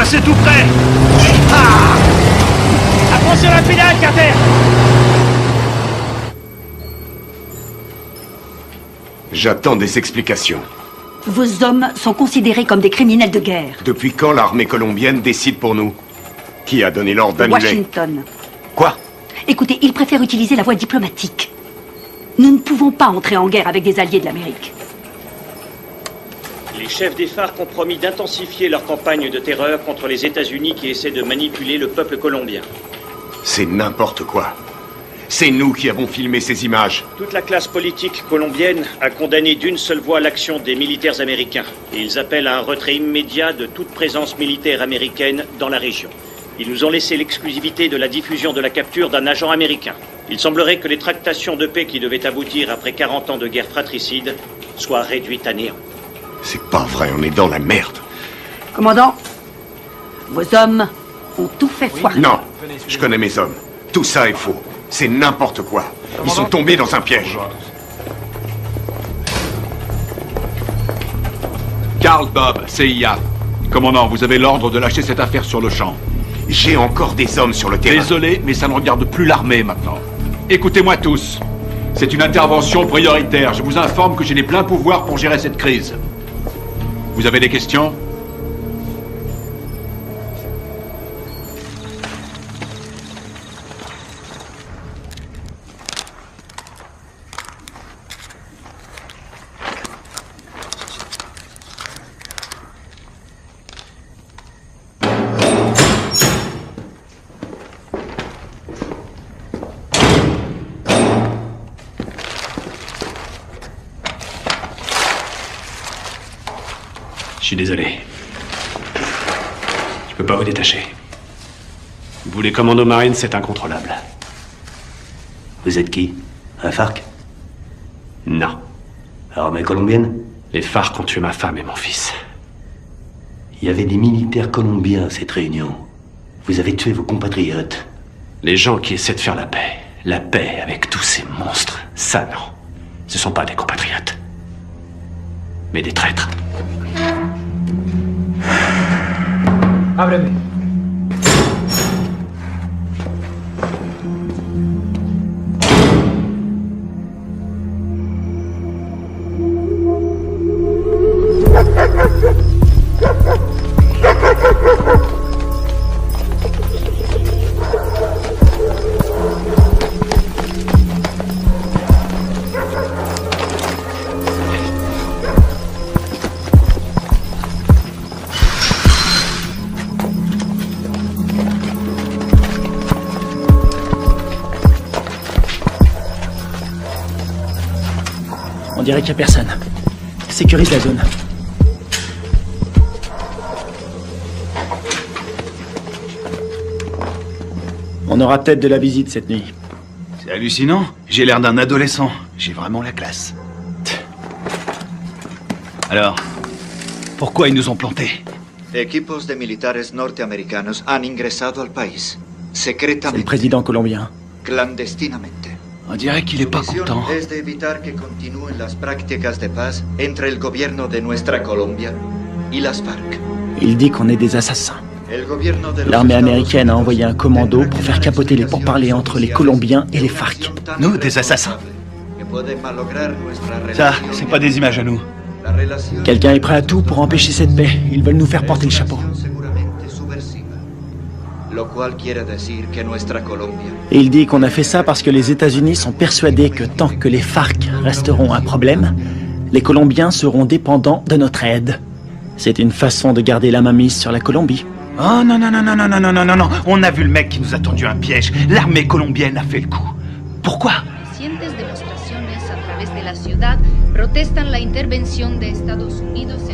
Speaker 2: C'est tout près. Ah!
Speaker 5: Attention à la pédale, Carter!
Speaker 6: J'attends des explications.
Speaker 12: Vos hommes sont considérés comme des criminels de guerre.
Speaker 6: Depuis quand l'armée colombienne décide pour nous? Qui a donné l'ordre d'annuler?
Speaker 12: Washington.
Speaker 6: Quoi?
Speaker 12: Écoutez, ils préfèrent utiliser la voie diplomatique. Nous ne pouvons pas entrer en guerre avec des alliés de l'Amérique.
Speaker 17: Les chefs des FARC ont promis d'intensifier leur campagne de terreur contre les États-Unis qui essaient de manipuler le peuple colombien.
Speaker 6: C'est n'importe quoi. C'est nous qui avons filmé ces images.
Speaker 17: Toute la classe politique colombienne a condamné d'une seule voix l'action des militaires américains. Et ils appellent à un retrait immédiat de toute présence militaire américaine dans la région. Ils nous ont laissé l'exclusivité de la diffusion de la capture d'un agent américain. Il semblerait que les tractations de paix qui devaient aboutir après 40 ans de guerre fratricide soient réduites à néant.
Speaker 6: C'est pas vrai, on est dans la merde.
Speaker 12: Commandant, vos hommes ont tout fait foirer.
Speaker 6: Non, je connais mes hommes. Tout ça est faux. C'est n'importe quoi. Ils sont tombés dans un piège.
Speaker 1: Carl Bob, CIA. Commandant, vous avez l'ordre de lâcher cette affaire sur le champ.
Speaker 6: J'ai encore des hommes sur le terrain.
Speaker 1: Désolé, mais ça ne regarde plus l'armée maintenant. Écoutez-moi tous. C'est une intervention prioritaire. Je vous informe que j'ai les pleins pouvoirs pour gérer cette crise. Vous avez des questions?
Speaker 13: Je suis désolé. Je peux pas vous détacher. Vous, les commandos marines, c'est incontrôlable.
Speaker 19: Vous êtes qui? Un FARC?
Speaker 13: Non.
Speaker 19: Armée colombienne?
Speaker 13: Les FARC ont tué ma femme et mon fils.
Speaker 19: Il y avait des militaires colombiens à cette réunion. Vous avez tué vos compatriotes.
Speaker 13: Les gens qui essaient de faire la paix avec tous ces monstres, ça non. Ce sont pas des compatriotes. Mais des traîtres.
Speaker 16: Ábreme.
Speaker 5: On dirait qu'il n'y a personne. Sécurise la zone. On aura peut-être de la visite cette nuit.
Speaker 2: C'est hallucinant. J'ai l'air d'un adolescent. J'ai vraiment la classe. Alors, pourquoi ils nous ont plantés?
Speaker 21: Equipos de militares norteamericanos han ingresado al país.
Speaker 7: C'est le président colombien.
Speaker 1: On dirait qu'il est pas content.
Speaker 7: Il dit qu'on est des assassins. L'armée américaine a envoyé un commando pour faire capoter les pourparlers entre les Colombiens et les FARC.
Speaker 2: Nous, des assassins? Ça, c'est pas des images à nous.
Speaker 7: Quelqu'un est prêt à tout pour empêcher cette paix. Ils veulent nous faire porter le chapeau. Et il dit qu'on a fait ça parce que les États-Unis sont persuadés que tant que les FARC resteront un problème, les Colombiens seront dépendants de notre aide. C'est une façon de garder la main mise sur la Colombie.
Speaker 2: Oh non, non, non, non, non, non, non, non, non, non. On a vu le mec qui nous a tendu un piège. L'armée colombienne a fait le coup. Pourquoi?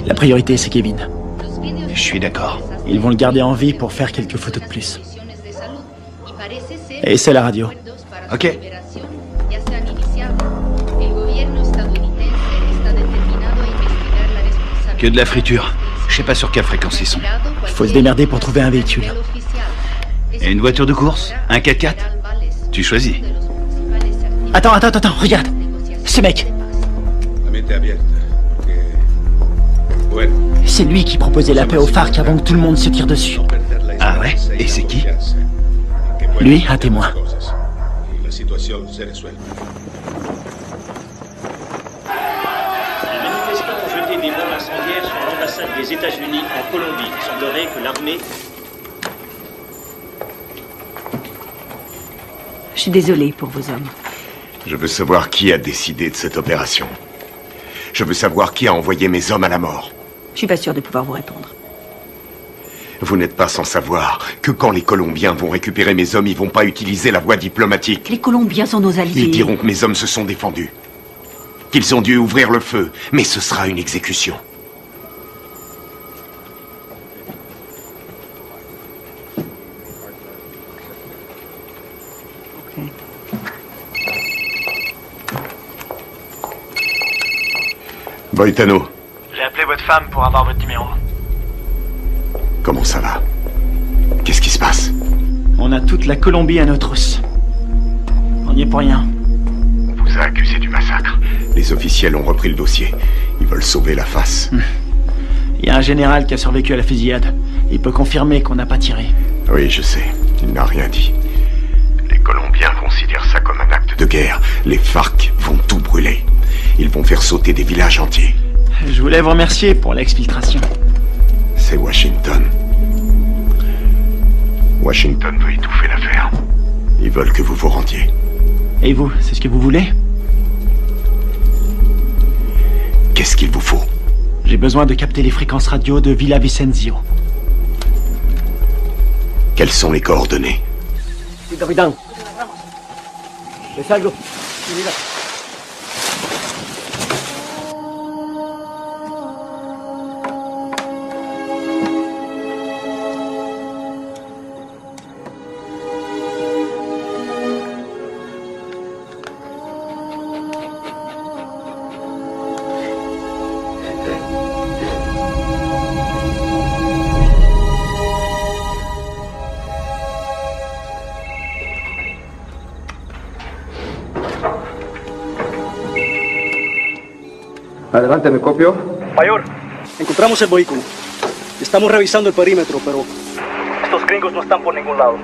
Speaker 7: La priorité, c'est Kevin.
Speaker 2: Je suis d'accord.
Speaker 7: Ils vont le garder en vie pour faire quelques photos de plus. Et c'est la radio.
Speaker 2: Ok. Que de la friture. Je sais pas sur quelle fréquence ils sont.
Speaker 7: Il faut se démerder pour trouver un véhicule.
Speaker 2: Et une voiture de course? Un 4x4? Tu choisis.
Speaker 7: Attends, regarde. Ce mec. C'est lui qui proposait la paix aux FARC avant que tout le monde se tire dessus.
Speaker 2: Ah ouais? Et c'est qui?
Speaker 7: Lui, un témoin.
Speaker 17: Les manifestants ont jeté des bombes incendiaires sur l'ambassade des États-Unis en Colombie. Il semblerait que l'armée...
Speaker 12: Je suis désolée pour vos hommes.
Speaker 6: Je veux savoir qui a décidé de cette opération. Je veux savoir qui a envoyé mes hommes à la mort.
Speaker 12: Je suis pas sûre de pouvoir vous répondre.
Speaker 6: Vous n'êtes pas sans savoir que quand les Colombiens vont récupérer mes hommes, ils vont pas utiliser la voie diplomatique.
Speaker 12: Les Colombiens sont nos alliés.
Speaker 6: Ils diront que mes hommes se sont défendus. Qu'ils ont dû ouvrir le feu. Mais ce sera une exécution. Boitano.
Speaker 5: J'ai appelé votre femme pour avoir votre numéro.
Speaker 6: Comment ça va? Qu'est-ce qui se passe?
Speaker 7: On a toute la Colombie à nos trousses. On n'y est pour rien.
Speaker 6: On vous a accusé du massacre. Les officiels ont repris le dossier. Ils veulent sauver la face.
Speaker 7: Il y a un général qui a survécu à la fusillade. Il peut confirmer qu'on n'a pas tiré.
Speaker 6: Oui, je sais. Il n'a rien dit. Les Colombiens considèrent ça comme un acte de guerre. Les FARC vont tout brûler. Ils vont faire sauter des villages entiers.
Speaker 7: Je voulais vous remercier pour l'exfiltration.
Speaker 6: C'est Washington. Washington veut étouffer l'affaire. Ils veulent que vous vous rendiez.
Speaker 7: Et vous, c'est ce que vous voulez?
Speaker 6: Qu'est-ce qu'il vous faut?
Speaker 7: J'ai besoin de capter les fréquences radio de Villa Vicencio.
Speaker 6: Quelles sont les coordonnées?
Speaker 15: Sí, capitán. Le salgo. Mira.
Speaker 16: Adelante, ¿me copio?
Speaker 5: Mayor, encontramos el vehículo. Estamos revisando el perímetro, pero estos gringos no están por ningún lado.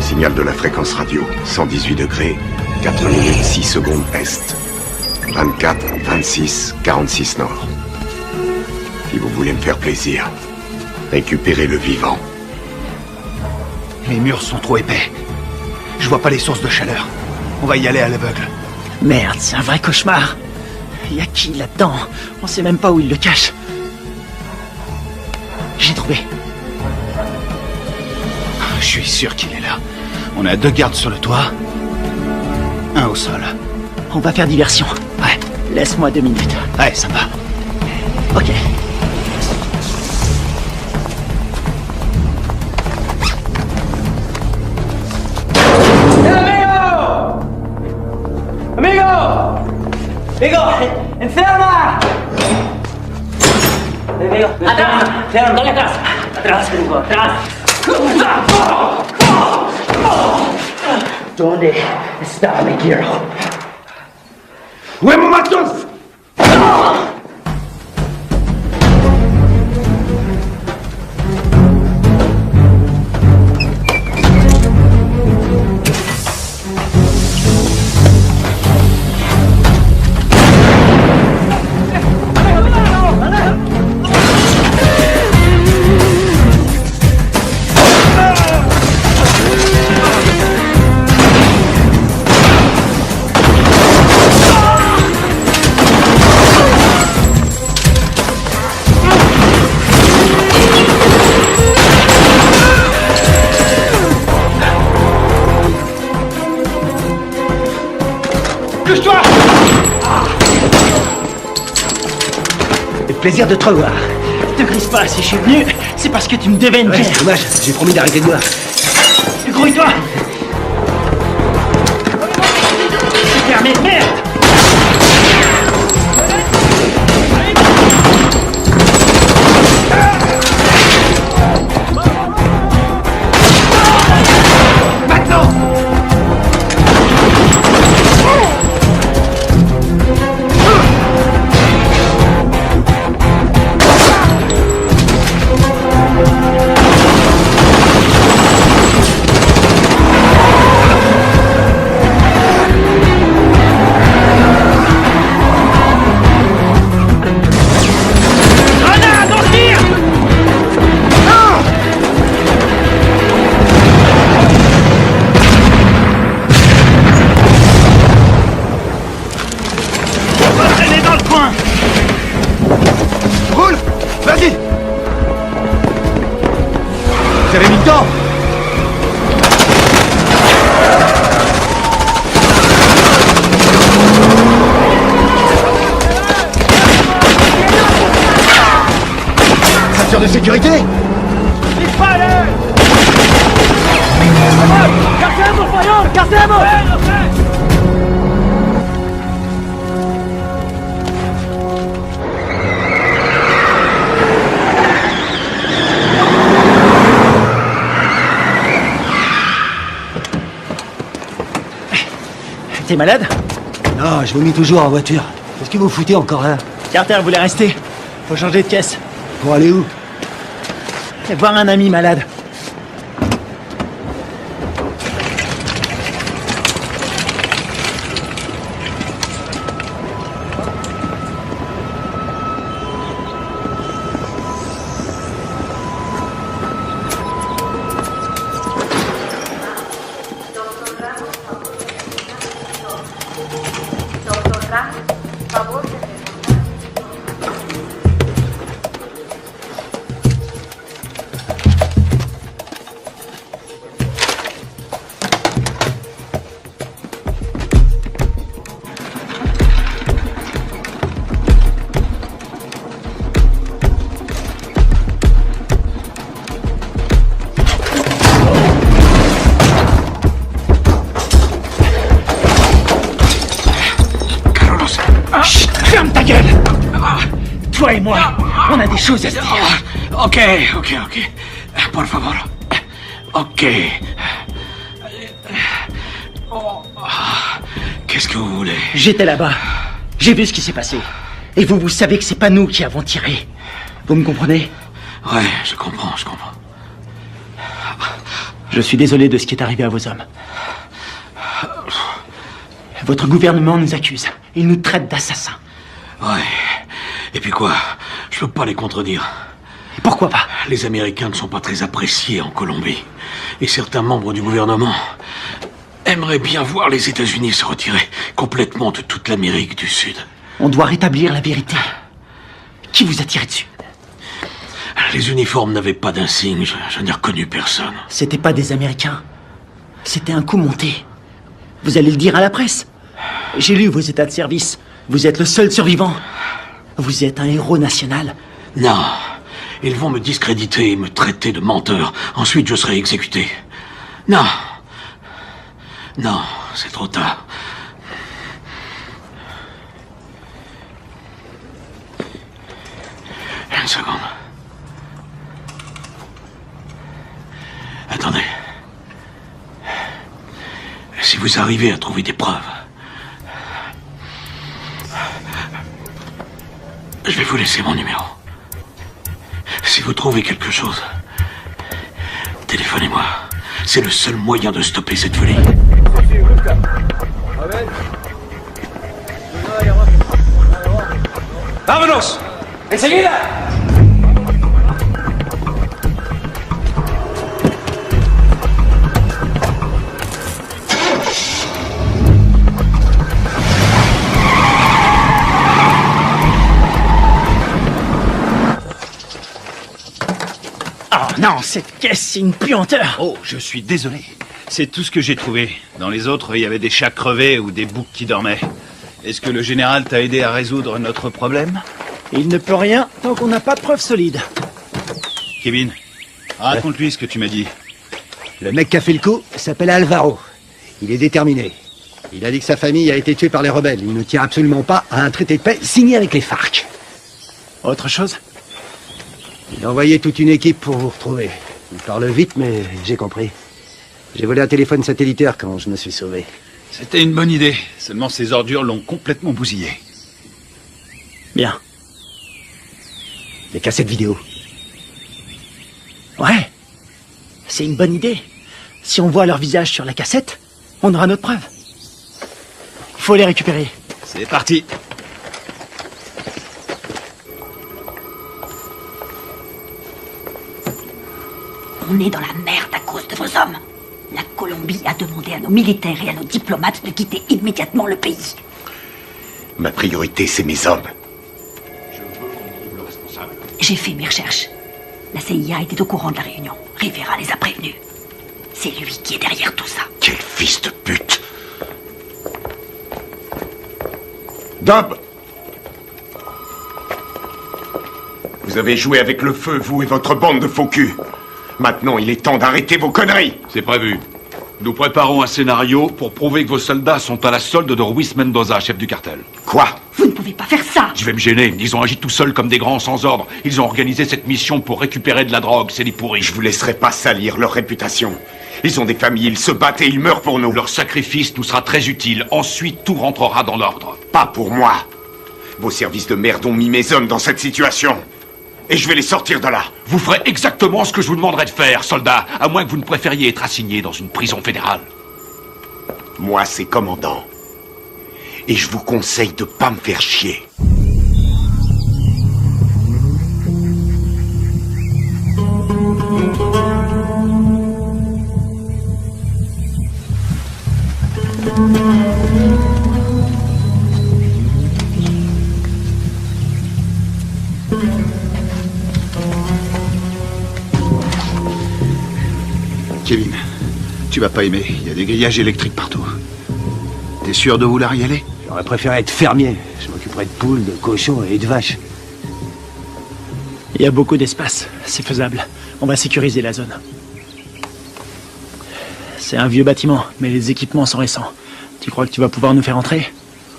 Speaker 6: Signal de la fréquence radio, 118 degrés, 4 minutes 6 secondes est. 24, 26, 46 nord. Si vous voulez me faire plaisir, récupérez le vivant.
Speaker 2: Les murs sont trop épais. Je vois pas les sources de chaleur. On va y aller à l'aveugle.
Speaker 5: Merde, c'est un vrai cauchemar. Y a qui là-dedans? On sait même pas où il le cache. J'ai trouvé.
Speaker 2: Je suis sûr qu'il est là. On a 2 gardes sur le toit. 1 au sol.
Speaker 5: On va faire diversion. Ouais, laisse-moi 2 minutes.
Speaker 2: Ouais, sympa.
Speaker 5: Ok.
Speaker 9: ¡Amigo! ¡Enferma! ¡Amigo! ¡Atrás! ¡Dale atrás! ¡Atrás, amigo! ¡Atrás! ¿Dónde está mi hero?
Speaker 15: ¡Huevo matos!
Speaker 5: Plaisir de te revoir. Te grise pas, si je suis venu, c'est parce que tu me devais une bière.
Speaker 11: C'est dommage, j'ai promis d'arrêter de boire.
Speaker 5: Grouille-toi. C'est fermé, merde.
Speaker 15: De sécurité.
Speaker 9: ¡Casemos, señor! ¡Casemos!
Speaker 5: T'es malade?
Speaker 11: Non, je vomis toujours en voiture. Qu'est-ce que vous foutez encore là?
Speaker 5: Carter voulait rester. Faut changer de caisse.
Speaker 11: Pour aller où?
Speaker 5: Voir un ami malade. Toi et moi, on a des choses à se dire.
Speaker 19: Ok. Por favor. Ok. Qu'est-ce que vous voulez?
Speaker 5: J'étais là-bas. J'ai vu ce qui s'est passé. Et vous savez que c'est pas nous qui avons tiré. Vous me comprenez?
Speaker 19: Ouais, je comprends.
Speaker 5: Je suis désolé de ce qui est arrivé à vos hommes. Votre gouvernement nous accuse. Il nous traite d'assassins.
Speaker 19: Ouais. Et puis quoi? Je peux pas les contredire.
Speaker 5: Et pourquoi pas?
Speaker 19: Les Américains ne sont pas très appréciés en Colombie. Et certains membres du gouvernement aimeraient bien voir les États-Unis se retirer complètement de toute l'Amérique du Sud.
Speaker 5: On doit rétablir la vérité. Qui vous a tiré dessus?
Speaker 19: Les uniformes n'avaient pas d'insigne, je n'ai reconnu personne.
Speaker 5: C'était pas des Américains. C'était un coup monté. Vous allez le dire à la presse. J'ai lu vos états de service. Vous êtes le seul survivant. Vous êtes un héros national.
Speaker 19: Non. Ils vont me discréditer et me traiter de menteur. Ensuite, je serai exécuté. Non. Non, c'est trop tard. Une seconde. Attendez. Si vous arrivez à trouver des preuves, je vais vous laisser mon numéro. Si vous trouvez quelque chose, téléphonez-moi. C'est le seul moyen de stopper cette folie.
Speaker 15: ¡Vámonos! ¡Enseguida!
Speaker 5: Oh non, cette caisse, c'est une puanteur.
Speaker 2: Oh, je suis désolé. C'est tout ce que j'ai trouvé. Dans les autres, il y avait des chats crevés ou des boucs qui dormaient. Est-ce que le général t'a aidé à résoudre notre problème?
Speaker 5: Il ne peut rien tant qu'on n'a pas de preuves solides.
Speaker 2: Kevin, raconte-lui ce que tu m'as dit.
Speaker 21: Le mec qui a fait le coup s'appelle Alvaro. Il est déterminé. Il a dit que sa famille a été tuée par les rebelles. Il ne tient absolument pas à un traité de paix signé avec les FARC.
Speaker 5: Autre chose?
Speaker 21: Il a envoyé toute une équipe pour vous retrouver. Il parle vite, mais j'ai compris. J'ai volé un téléphone satellitaire quand je me suis sauvé.
Speaker 2: C'était une bonne idée. Seulement ces ordures l'ont complètement bousillé.
Speaker 5: Bien.
Speaker 21: Les cassettes vidéo.
Speaker 5: Ouais. C'est une bonne idée. Si on voit leur visage sur la cassette, on aura notre preuve. Il faut les récupérer.
Speaker 2: C'est parti.
Speaker 12: On est dans la merde à cause de vos hommes. La Colombie a demandé à nos militaires et à nos diplomates de quitter immédiatement le pays.
Speaker 6: Ma priorité, c'est mes hommes.
Speaker 12: J'ai fait mes recherches. La CIA était au courant de la réunion. Rivera les a prévenus. C'est lui qui est derrière tout ça.
Speaker 6: Quel fils de pute! Dub! Vous avez joué avec le feu, vous et votre bande de faux culs. Maintenant, il est temps d'arrêter vos conneries.
Speaker 1: C'est prévu. Nous préparons un scénario pour prouver que vos soldats sont à la solde de Ruiz Mendoza, chef du cartel.
Speaker 6: Quoi?
Speaker 12: Vous ne pouvez pas faire ça.
Speaker 1: Je vais me gêner. Ils ont agi tout seuls comme des grands sans ordre. Ils ont organisé cette mission pour récupérer de la drogue. C'est des pourris.
Speaker 6: Je vous laisserai pas salir leur réputation. Ils ont des familles, ils se battent et ils meurent pour nous.
Speaker 1: Leur sacrifice nous sera très utile. Ensuite, tout rentrera dans l'ordre.
Speaker 6: Pas pour moi. Vos services de merde ont mis mes hommes dans cette situation. Et je vais les sortir de là.
Speaker 1: Vous ferez exactement ce que je vous demanderai de faire, soldat, à moins que vous ne préfériez être assigné dans une prison fédérale.
Speaker 6: Moi, c'est commandant. Et je vous conseille de pas me faire chier.
Speaker 2: Kevin, tu vas pas aimer. Il y a des grillages électriques partout. T'es sûr de vouloir y aller?
Speaker 21: J'aurais préféré être fermier. Je m'occuperais de poules, de cochons et de vaches.
Speaker 5: Il y a beaucoup d'espace. C'est faisable. On va sécuriser la zone. C'est un vieux bâtiment, mais les équipements sont récents. Tu crois que tu vas pouvoir nous faire entrer?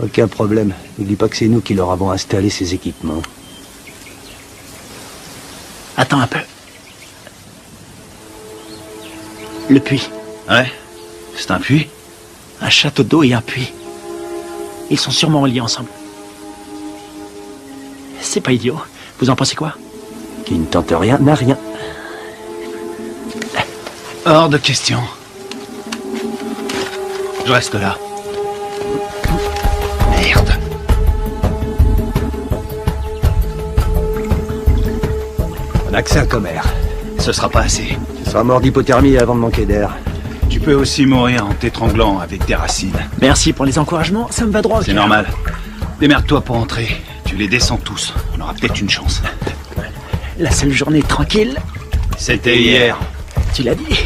Speaker 21: Aucun problème. N'oublie pas que c'est nous qui leur avons installé ces équipements.
Speaker 5: Attends un peu. Le puits.
Speaker 2: Ouais? C'est un puits?
Speaker 5: Un château d'eau et un puits. Ils sont sûrement reliés ensemble. C'est pas idiot. Vous en pensez quoi?
Speaker 21: Qui ne tente rien n'a rien.
Speaker 2: Hors de question. Je reste là.
Speaker 21: Vaccin Comer.
Speaker 2: Ce sera pas assez.
Speaker 21: Tu seras mort d'hypothermie avant de manquer d'air.
Speaker 2: Tu peux aussi mourir en t'étranglant avec des racines.
Speaker 5: Merci pour les encouragements, ça me va droit au
Speaker 2: C'est
Speaker 5: cœur.
Speaker 2: normal. Démerde-toi pour entrer. Tu les descends tous. On aura peut-être une chance.
Speaker 5: La seule journée tranquille,
Speaker 2: c'était hier.
Speaker 5: Tu l'as dit.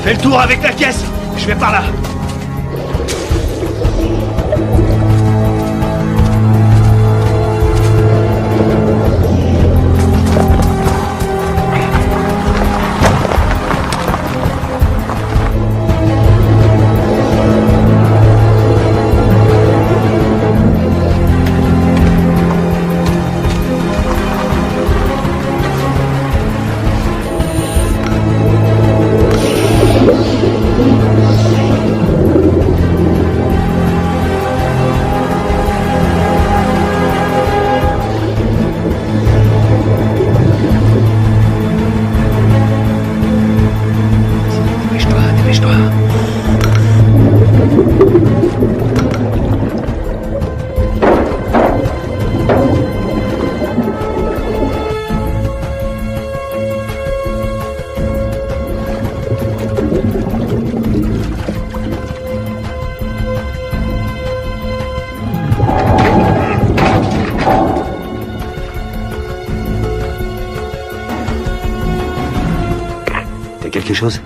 Speaker 2: Fais le tour avec la caisse. Je vais par là.
Speaker 21: Quelque chose?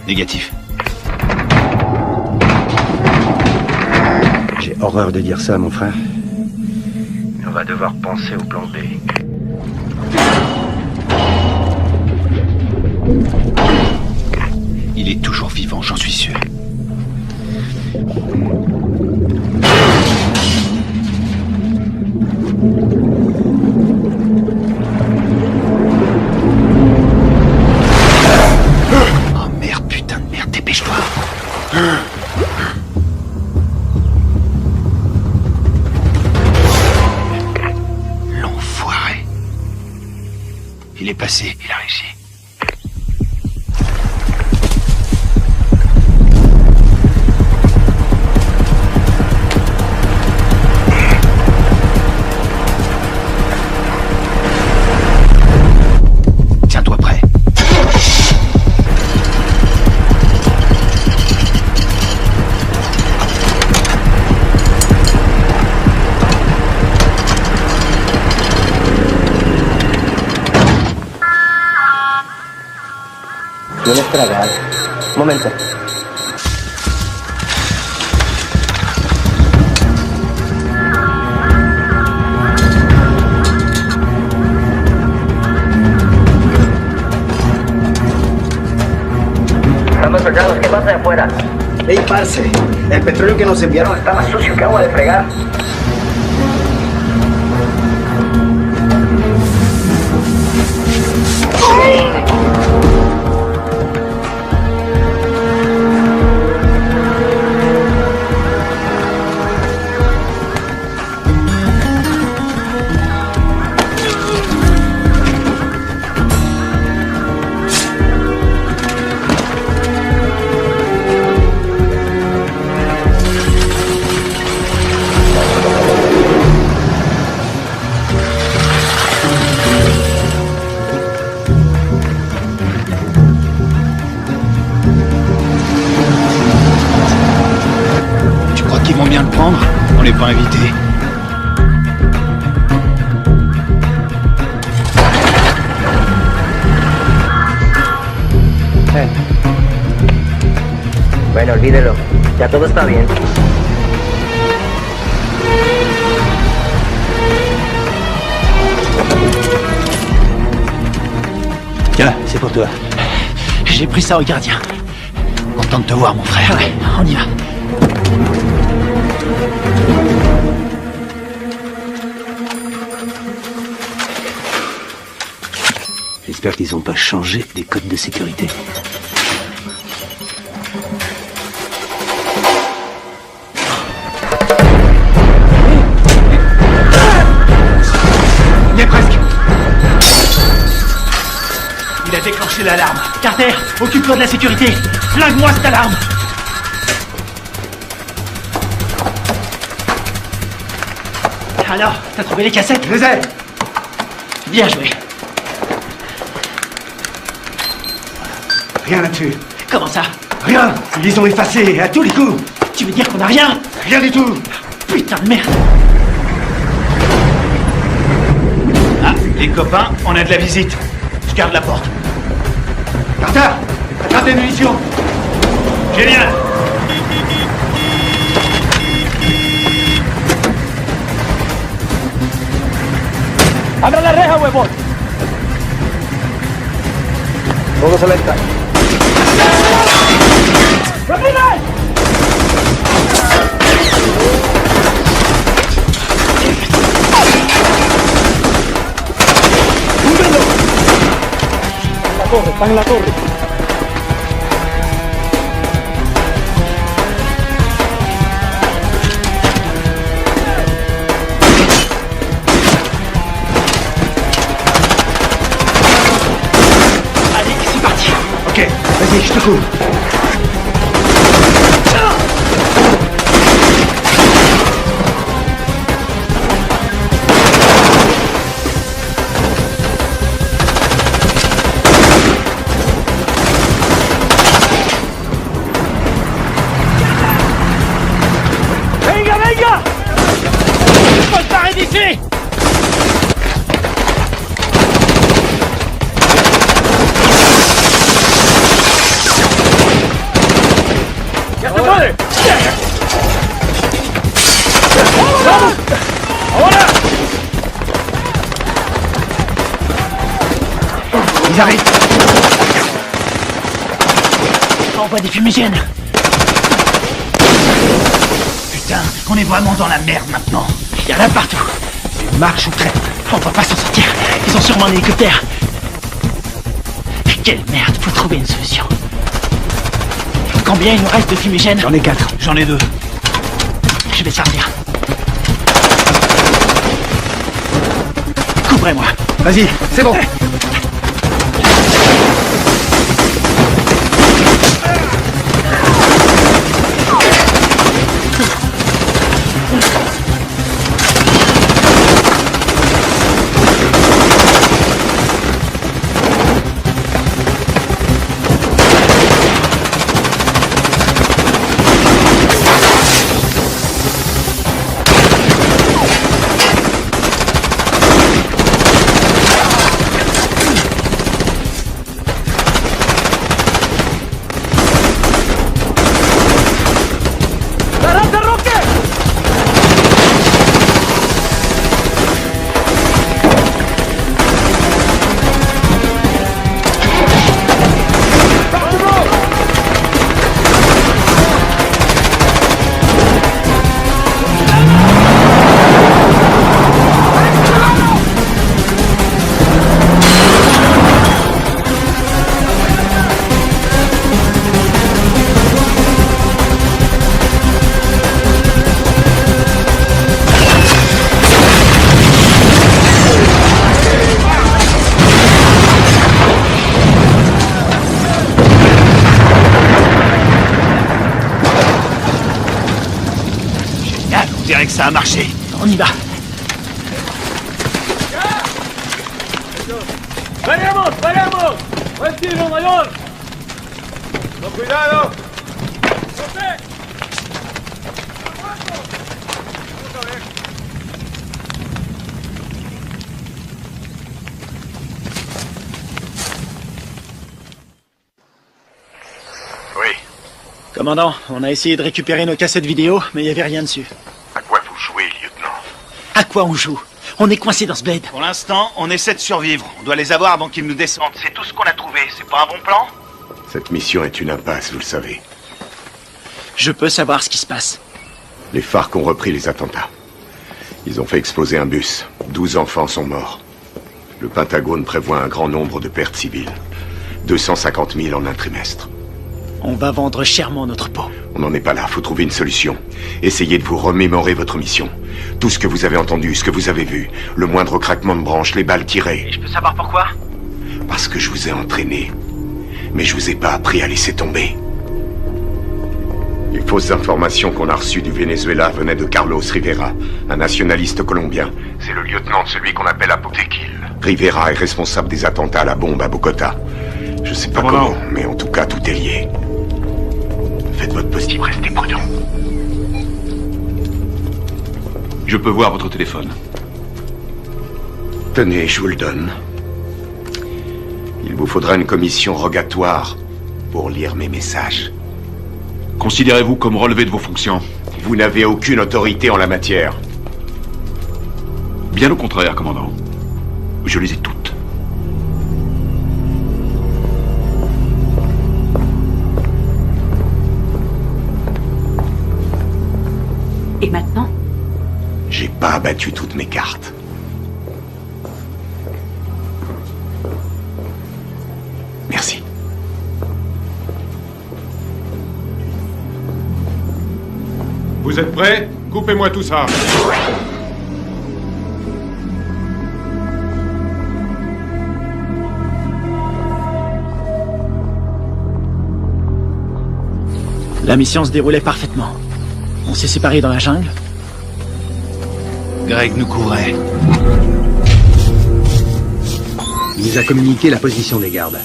Speaker 2: Négatif.
Speaker 21: J'ai horreur de dire ça, mon frère.
Speaker 10: Mais on va devoir penser au plan B.
Speaker 2: Il est toujours vivant, j'en suis sûr. Oh merde, putain de merde, dépêche-toi. L'enfoiré. Il est passé, il a réussi. Tiens-toi prêt.
Speaker 4: ¿Tienes tragar? Un momento.
Speaker 3: Estamos soldados, ¿qué pasa de afuera?
Speaker 4: Ey, parce, el petróleo que nos enviaron
Speaker 3: Está más sucio que agua de fregar. Tu crois qu'ils vont bien le prendre? On n'est pas invités.
Speaker 4: Bueno, olvídelo. Ya todo está bien.
Speaker 21: Tiens, c'est pour toi.
Speaker 5: J'ai pris ça au gardien.
Speaker 2: Content de te voir, mon frère.
Speaker 5: Ouais, on y va.
Speaker 21: J'espère qu'ils n'ont pas changé les codes de sécurité.
Speaker 5: Il est presque. Il a déclenché l'alarme. Carter, occupe-toi de la sécurité. Flingue-moi cette alarme. Alors, t'as trouvé les cassettes?
Speaker 21: Je les ai.
Speaker 5: Bien joué.
Speaker 21: Rien là-dessus.
Speaker 5: Comment ça?
Speaker 21: Rien. Ils les ont effacés à tous les coups.
Speaker 5: Tu veux dire qu'on a rien?
Speaker 21: Rien du tout.
Speaker 5: Putain de merde.
Speaker 2: Ah, les copains, on a de la visite. Je garde la porte.
Speaker 21: Carter, attrape les munitions.
Speaker 2: Génial.
Speaker 15: ¡Abra la reja, huevón!
Speaker 4: Todos alerta.
Speaker 15: Están en la torre.
Speaker 5: Allez, c'est parti.
Speaker 21: Ok, vas-y, je te couvre.
Speaker 5: Venga, venga! Faut se barrer d'ici!
Speaker 15: ¡Ya se puede! ¡Vamos! ¡Ahora!
Speaker 21: Ils arrivent.
Speaker 5: Envoie des fumigènes.
Speaker 2: Putain, on est vraiment dans la merde maintenant.
Speaker 5: Il y en a partout.
Speaker 21: Marche ou traite.
Speaker 5: On va pas s'en sortir. Ils ont sûrement un hélicoptère. Quelle merde, faut trouver une solution. Combien il nous reste de fumigènes?
Speaker 21: J'en ai 4.
Speaker 2: J'en ai 2.
Speaker 5: Je vais servir. Couvrez-moi.
Speaker 21: Vas-y, c'est bon.
Speaker 2: On dirait que ça a marché.
Speaker 5: On y va.
Speaker 15: ¡Venemos! ¡Venemos! ¡Buen tiro, mayor! ¡Con cuidado!
Speaker 18: Oui.
Speaker 7: Commandant, on a essayé de récupérer nos cassettes vidéo, mais il n'y avait rien dessus.
Speaker 18: À quoi vous jouez, lieutenant?
Speaker 5: À quoi on joue? On est coincé dans ce bled.
Speaker 2: Pour l'instant, on essaie de survivre. On doit les avoir avant qu'ils nous descendent.
Speaker 18: C'est tout ce qu'on a trouvé, c'est pas un bon plan?
Speaker 6: Cette mission est une impasse, vous le savez.
Speaker 7: Je peux savoir ce qui se passe.
Speaker 6: Les FARC ont repris les attentats. Ils ont fait exploser un bus. 12 enfants sont morts. Le Pentagone prévoit un grand nombre de pertes civiles. 250 000 en un trimestre.
Speaker 5: On va vendre chèrement notre peau.
Speaker 6: On n'en est pas là, faut trouver une solution. Essayez de vous remémorer votre mission. Tout ce que vous avez entendu, ce que vous avez vu. Le moindre craquement de branche, les balles tirées.
Speaker 5: Et je peux savoir pourquoi?
Speaker 6: Parce que je vous ai entraîné. Mais je vous ai pas appris à laisser tomber. Les fausses informations qu'on a reçues du Venezuela venaient de Carlos Rivera, un nationaliste colombien. C'est le lieutenant de celui qu'on appelle Apotequil. Rivera est responsable des attentats à la bombe à Bogota. Je sais pas comment, mais en tout cas, tout est lié. Faites votre possible, restez prudent.
Speaker 1: Je peux voir votre téléphone.
Speaker 6: Tenez, je vous le donne. Il vous faudra une commission rogatoire pour lire mes messages.
Speaker 1: Considérez-vous comme relevé de vos fonctions?
Speaker 6: Vous n'avez aucune autorité en la matière.
Speaker 1: Bien au contraire, commandant. Je les ai toutes.
Speaker 12: Et maintenant?
Speaker 6: J'ai pas abattu toutes mes cartes. Merci.
Speaker 14: Vous êtes prêts? Coupez-moi tout ça.
Speaker 5: La mission se déroulait parfaitement. On s'est séparés dans la jungle.
Speaker 2: Greg nous couvrait.
Speaker 21: Il nous a communiqué la position des gardes.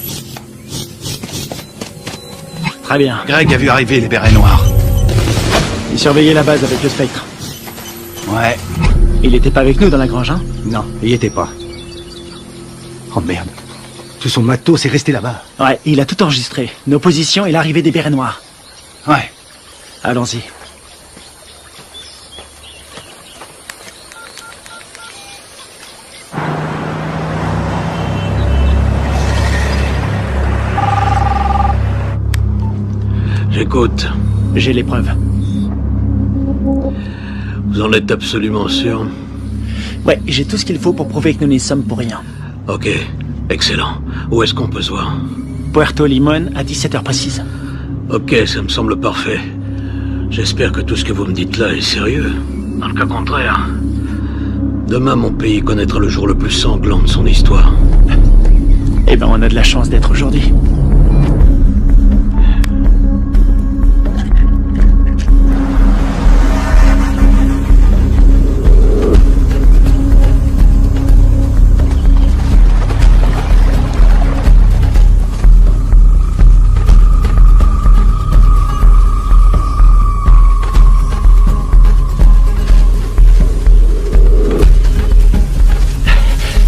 Speaker 5: Très bien.
Speaker 2: Greg a vu arriver les bérets noirs.
Speaker 5: Il surveillait la base avec le Spectre.
Speaker 2: Ouais.
Speaker 5: Il était pas avec nous dans la grange, hein?
Speaker 21: Non, il y était pas. Oh merde. Tout son matos est resté là-bas.
Speaker 5: Ouais, il a tout enregistré. Nos positions et l'arrivée des bérets noirs.
Speaker 2: Ouais.
Speaker 5: Allons-y.
Speaker 19: J'écoute.
Speaker 5: J'ai les preuves.
Speaker 19: Vous en êtes absolument sûr?
Speaker 5: Ouais, j'ai tout ce qu'il faut pour prouver que nous n'y sommes pour rien.
Speaker 19: Ok, excellent. Où est-ce qu'on peut se voir?
Speaker 5: Puerto Limón à 17h précise.
Speaker 19: Ok, ça me semble parfait. J'espère que tout ce que vous me dites là est sérieux. Dans le cas contraire, demain mon pays connaîtra le jour le plus sanglant de son histoire.
Speaker 5: Eh ben, on a de la chance d'être aujourd'hui.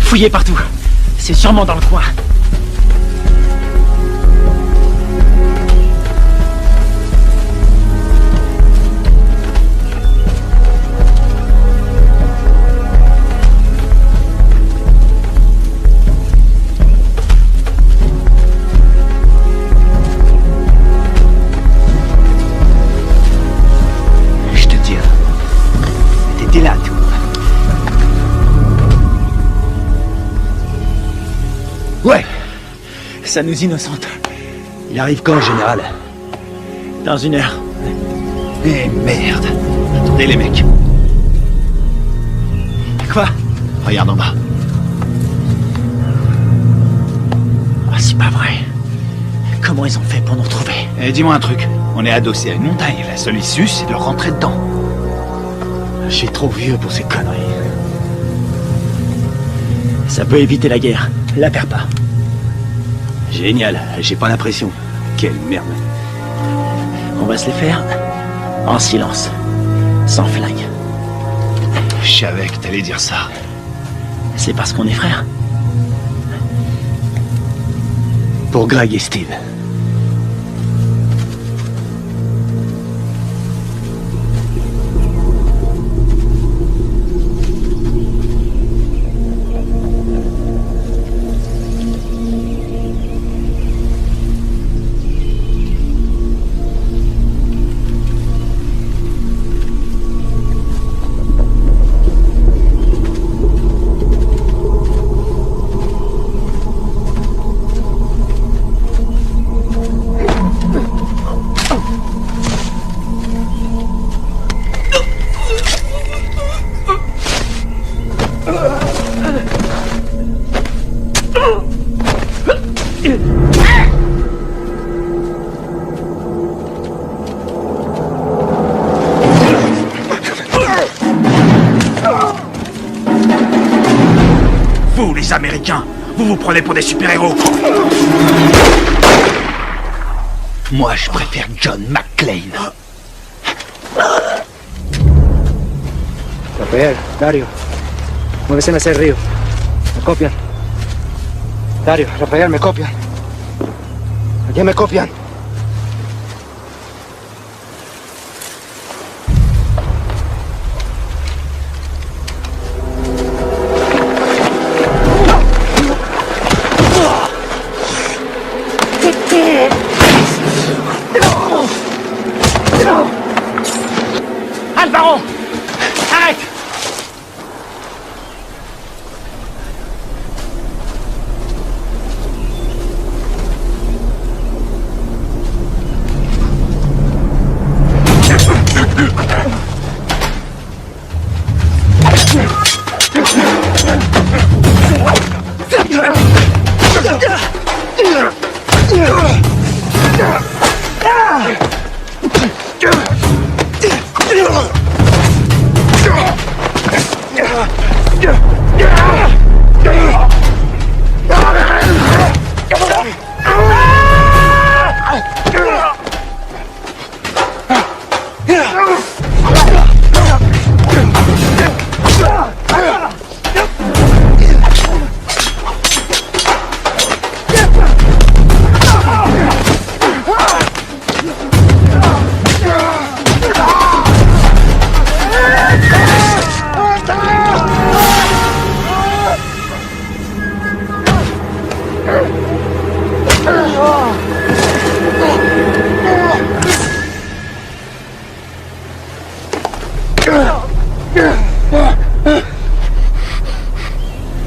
Speaker 5: Fouillez partout. C'est sûrement dans le coin.
Speaker 21: Je te dis, t'étais là, toi. Ouais.
Speaker 5: Ça nous innocente.
Speaker 21: Il arrive quand, général?
Speaker 5: Dans 1 heure.
Speaker 2: Eh merde. Attendez les mecs.
Speaker 5: Quoi?
Speaker 2: Regarde en bas.
Speaker 5: Ah, c'est pas vrai. Comment ils ont fait pour nous retrouver?
Speaker 2: Eh, dis-moi un truc. On est adossé à une montagne. La seule issue, c'est de rentrer dedans.
Speaker 21: Je suis trop vieux pour ces conneries.
Speaker 5: Ça peut éviter la guerre. La perds pas.
Speaker 21: Génial, j'ai pas l'impression. Quelle merde.
Speaker 5: On va se les faire en silence. Sans flingue.
Speaker 2: Je savais que t'allais dire ça.
Speaker 5: C'est parce qu'on est frères.
Speaker 21: Pour Greg et Steve.
Speaker 5: Vous, les Américains, vous vous prenez pour des super-héros. Moi, je préfère John McClane.
Speaker 4: Rafael, Dario, muévese hacia el río. Me copian. Dario, Rafael, me copian. Ya me copian.
Speaker 5: Alvaro! Arrête!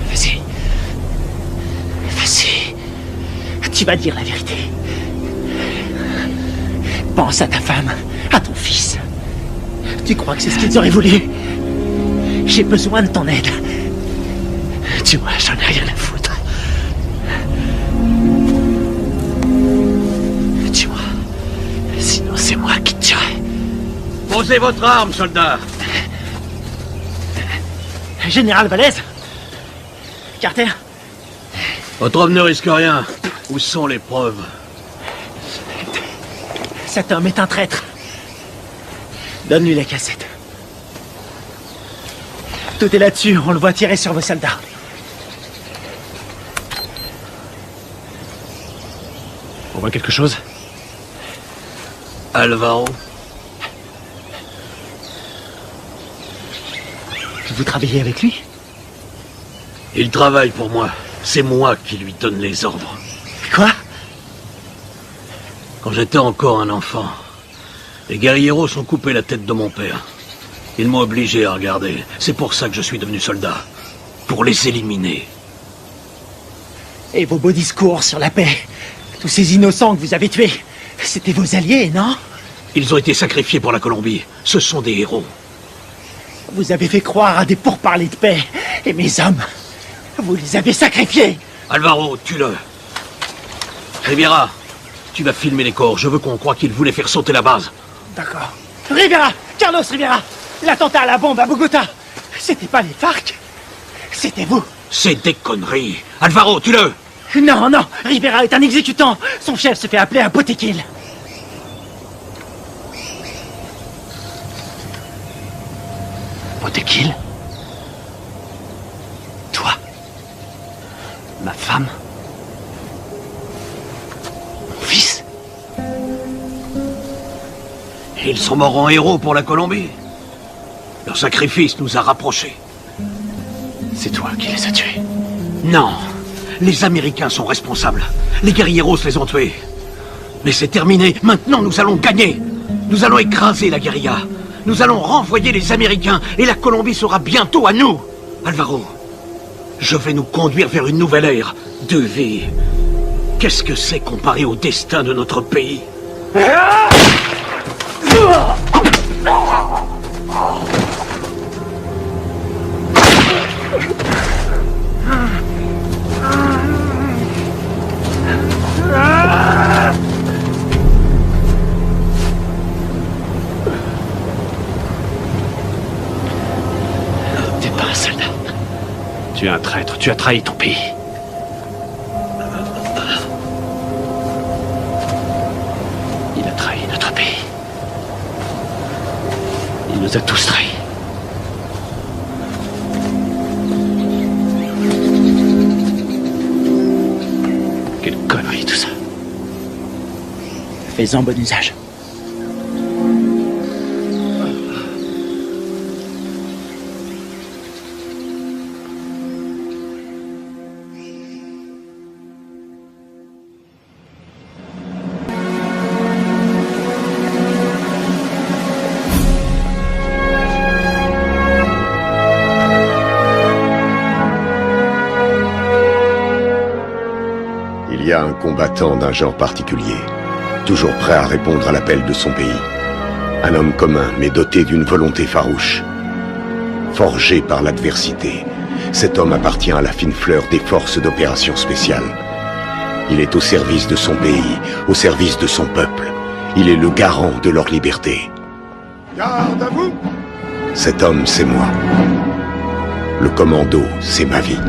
Speaker 5: Vas-y. Vas-y. Tu vas dire la vérité. Pense à ta femme, à ton fils. Tu crois que c'est ce qu'ils auraient voulu? J'ai besoin de ton aide. Tu vois, j'en ai rien à foutre. Tu vois, sinon c'est moi qui te tuerai.
Speaker 19: Posez votre arme, soldat.
Speaker 5: Général Valez? Carter?
Speaker 19: Votre homme ne risque rien. Où sont les preuves?
Speaker 5: Cet homme est un traître. Donne-lui les cassettes. Tout est là-dessus, on le voit tirer sur vos soldats. On voit quelque chose?
Speaker 19: Alvaro?
Speaker 5: Vous travaillez avec lui?
Speaker 19: Il travaille pour moi. C'est moi qui lui donne les ordres.
Speaker 5: Quoi?
Speaker 19: Quand j'étais encore un enfant, les guerrieros ont coupé la tête de mon père. Ils m'ont obligé à regarder. C'est pour ça que je suis devenu soldat. Pour les éliminer.
Speaker 5: Et vos beaux discours sur la paix? Tous ces innocents que vous avez tués, c'était vos alliés, non?
Speaker 19: Ils ont été sacrifiés pour la Colombie. Ce sont des héros.
Speaker 5: Vous avez fait croire à des pourparlers de paix. Et mes hommes, vous les avez sacrifiés.
Speaker 19: Alvaro, tue-le. Riviera, tu vas filmer les corps. Je veux qu'on croie qu'ils voulaient faire sauter la base.
Speaker 5: D'accord. Rivera! Carlos Rivera! L'attentat à la bombe à Bogota! C'était pas les FARC? C'était vous!
Speaker 19: C'est des conneries! Alvaro, tue-le!
Speaker 5: Non, non! Rivera est un exécutant! Son chef se fait appeler un Botequil! Botequil? Toi? Ma femme? Mon fils?
Speaker 19: Ils sont morts en héros pour la Colombie. Leur sacrifice nous a rapprochés.
Speaker 5: C'est toi qui les as tués?
Speaker 19: Non. Les Américains sont responsables. Les guerrieros les ont tués. Mais c'est terminé. Maintenant, nous allons gagner. Nous allons écraser la guérilla. Nous allons renvoyer les Américains et la Colombie sera bientôt à nous. Alvaro, je vais nous conduire vers une nouvelle ère de vie. Qu'est-ce que c'est comparé au destin de notre pays?
Speaker 5: T'es pas un soldat.
Speaker 19: Tu es un traître, tu as trahi ton pays. Il a trahi notre pays. Il nous a tous trahis. Quelle connerie tout ça.
Speaker 5: Fais-en bon usage.
Speaker 6: Il y a un combattant d'un genre particulier, toujours prêt à répondre à l'appel de son pays. Un homme commun, mais doté d'une volonté farouche. Forgé par l'adversité, cet homme appartient à la fine fleur des forces d'opération spéciales. Il est au service de son pays, au service de son peuple. Il est le garant de leur liberté.
Speaker 14: Garde à vous!
Speaker 6: Cet homme, c'est moi. Le commando, c'est ma vie.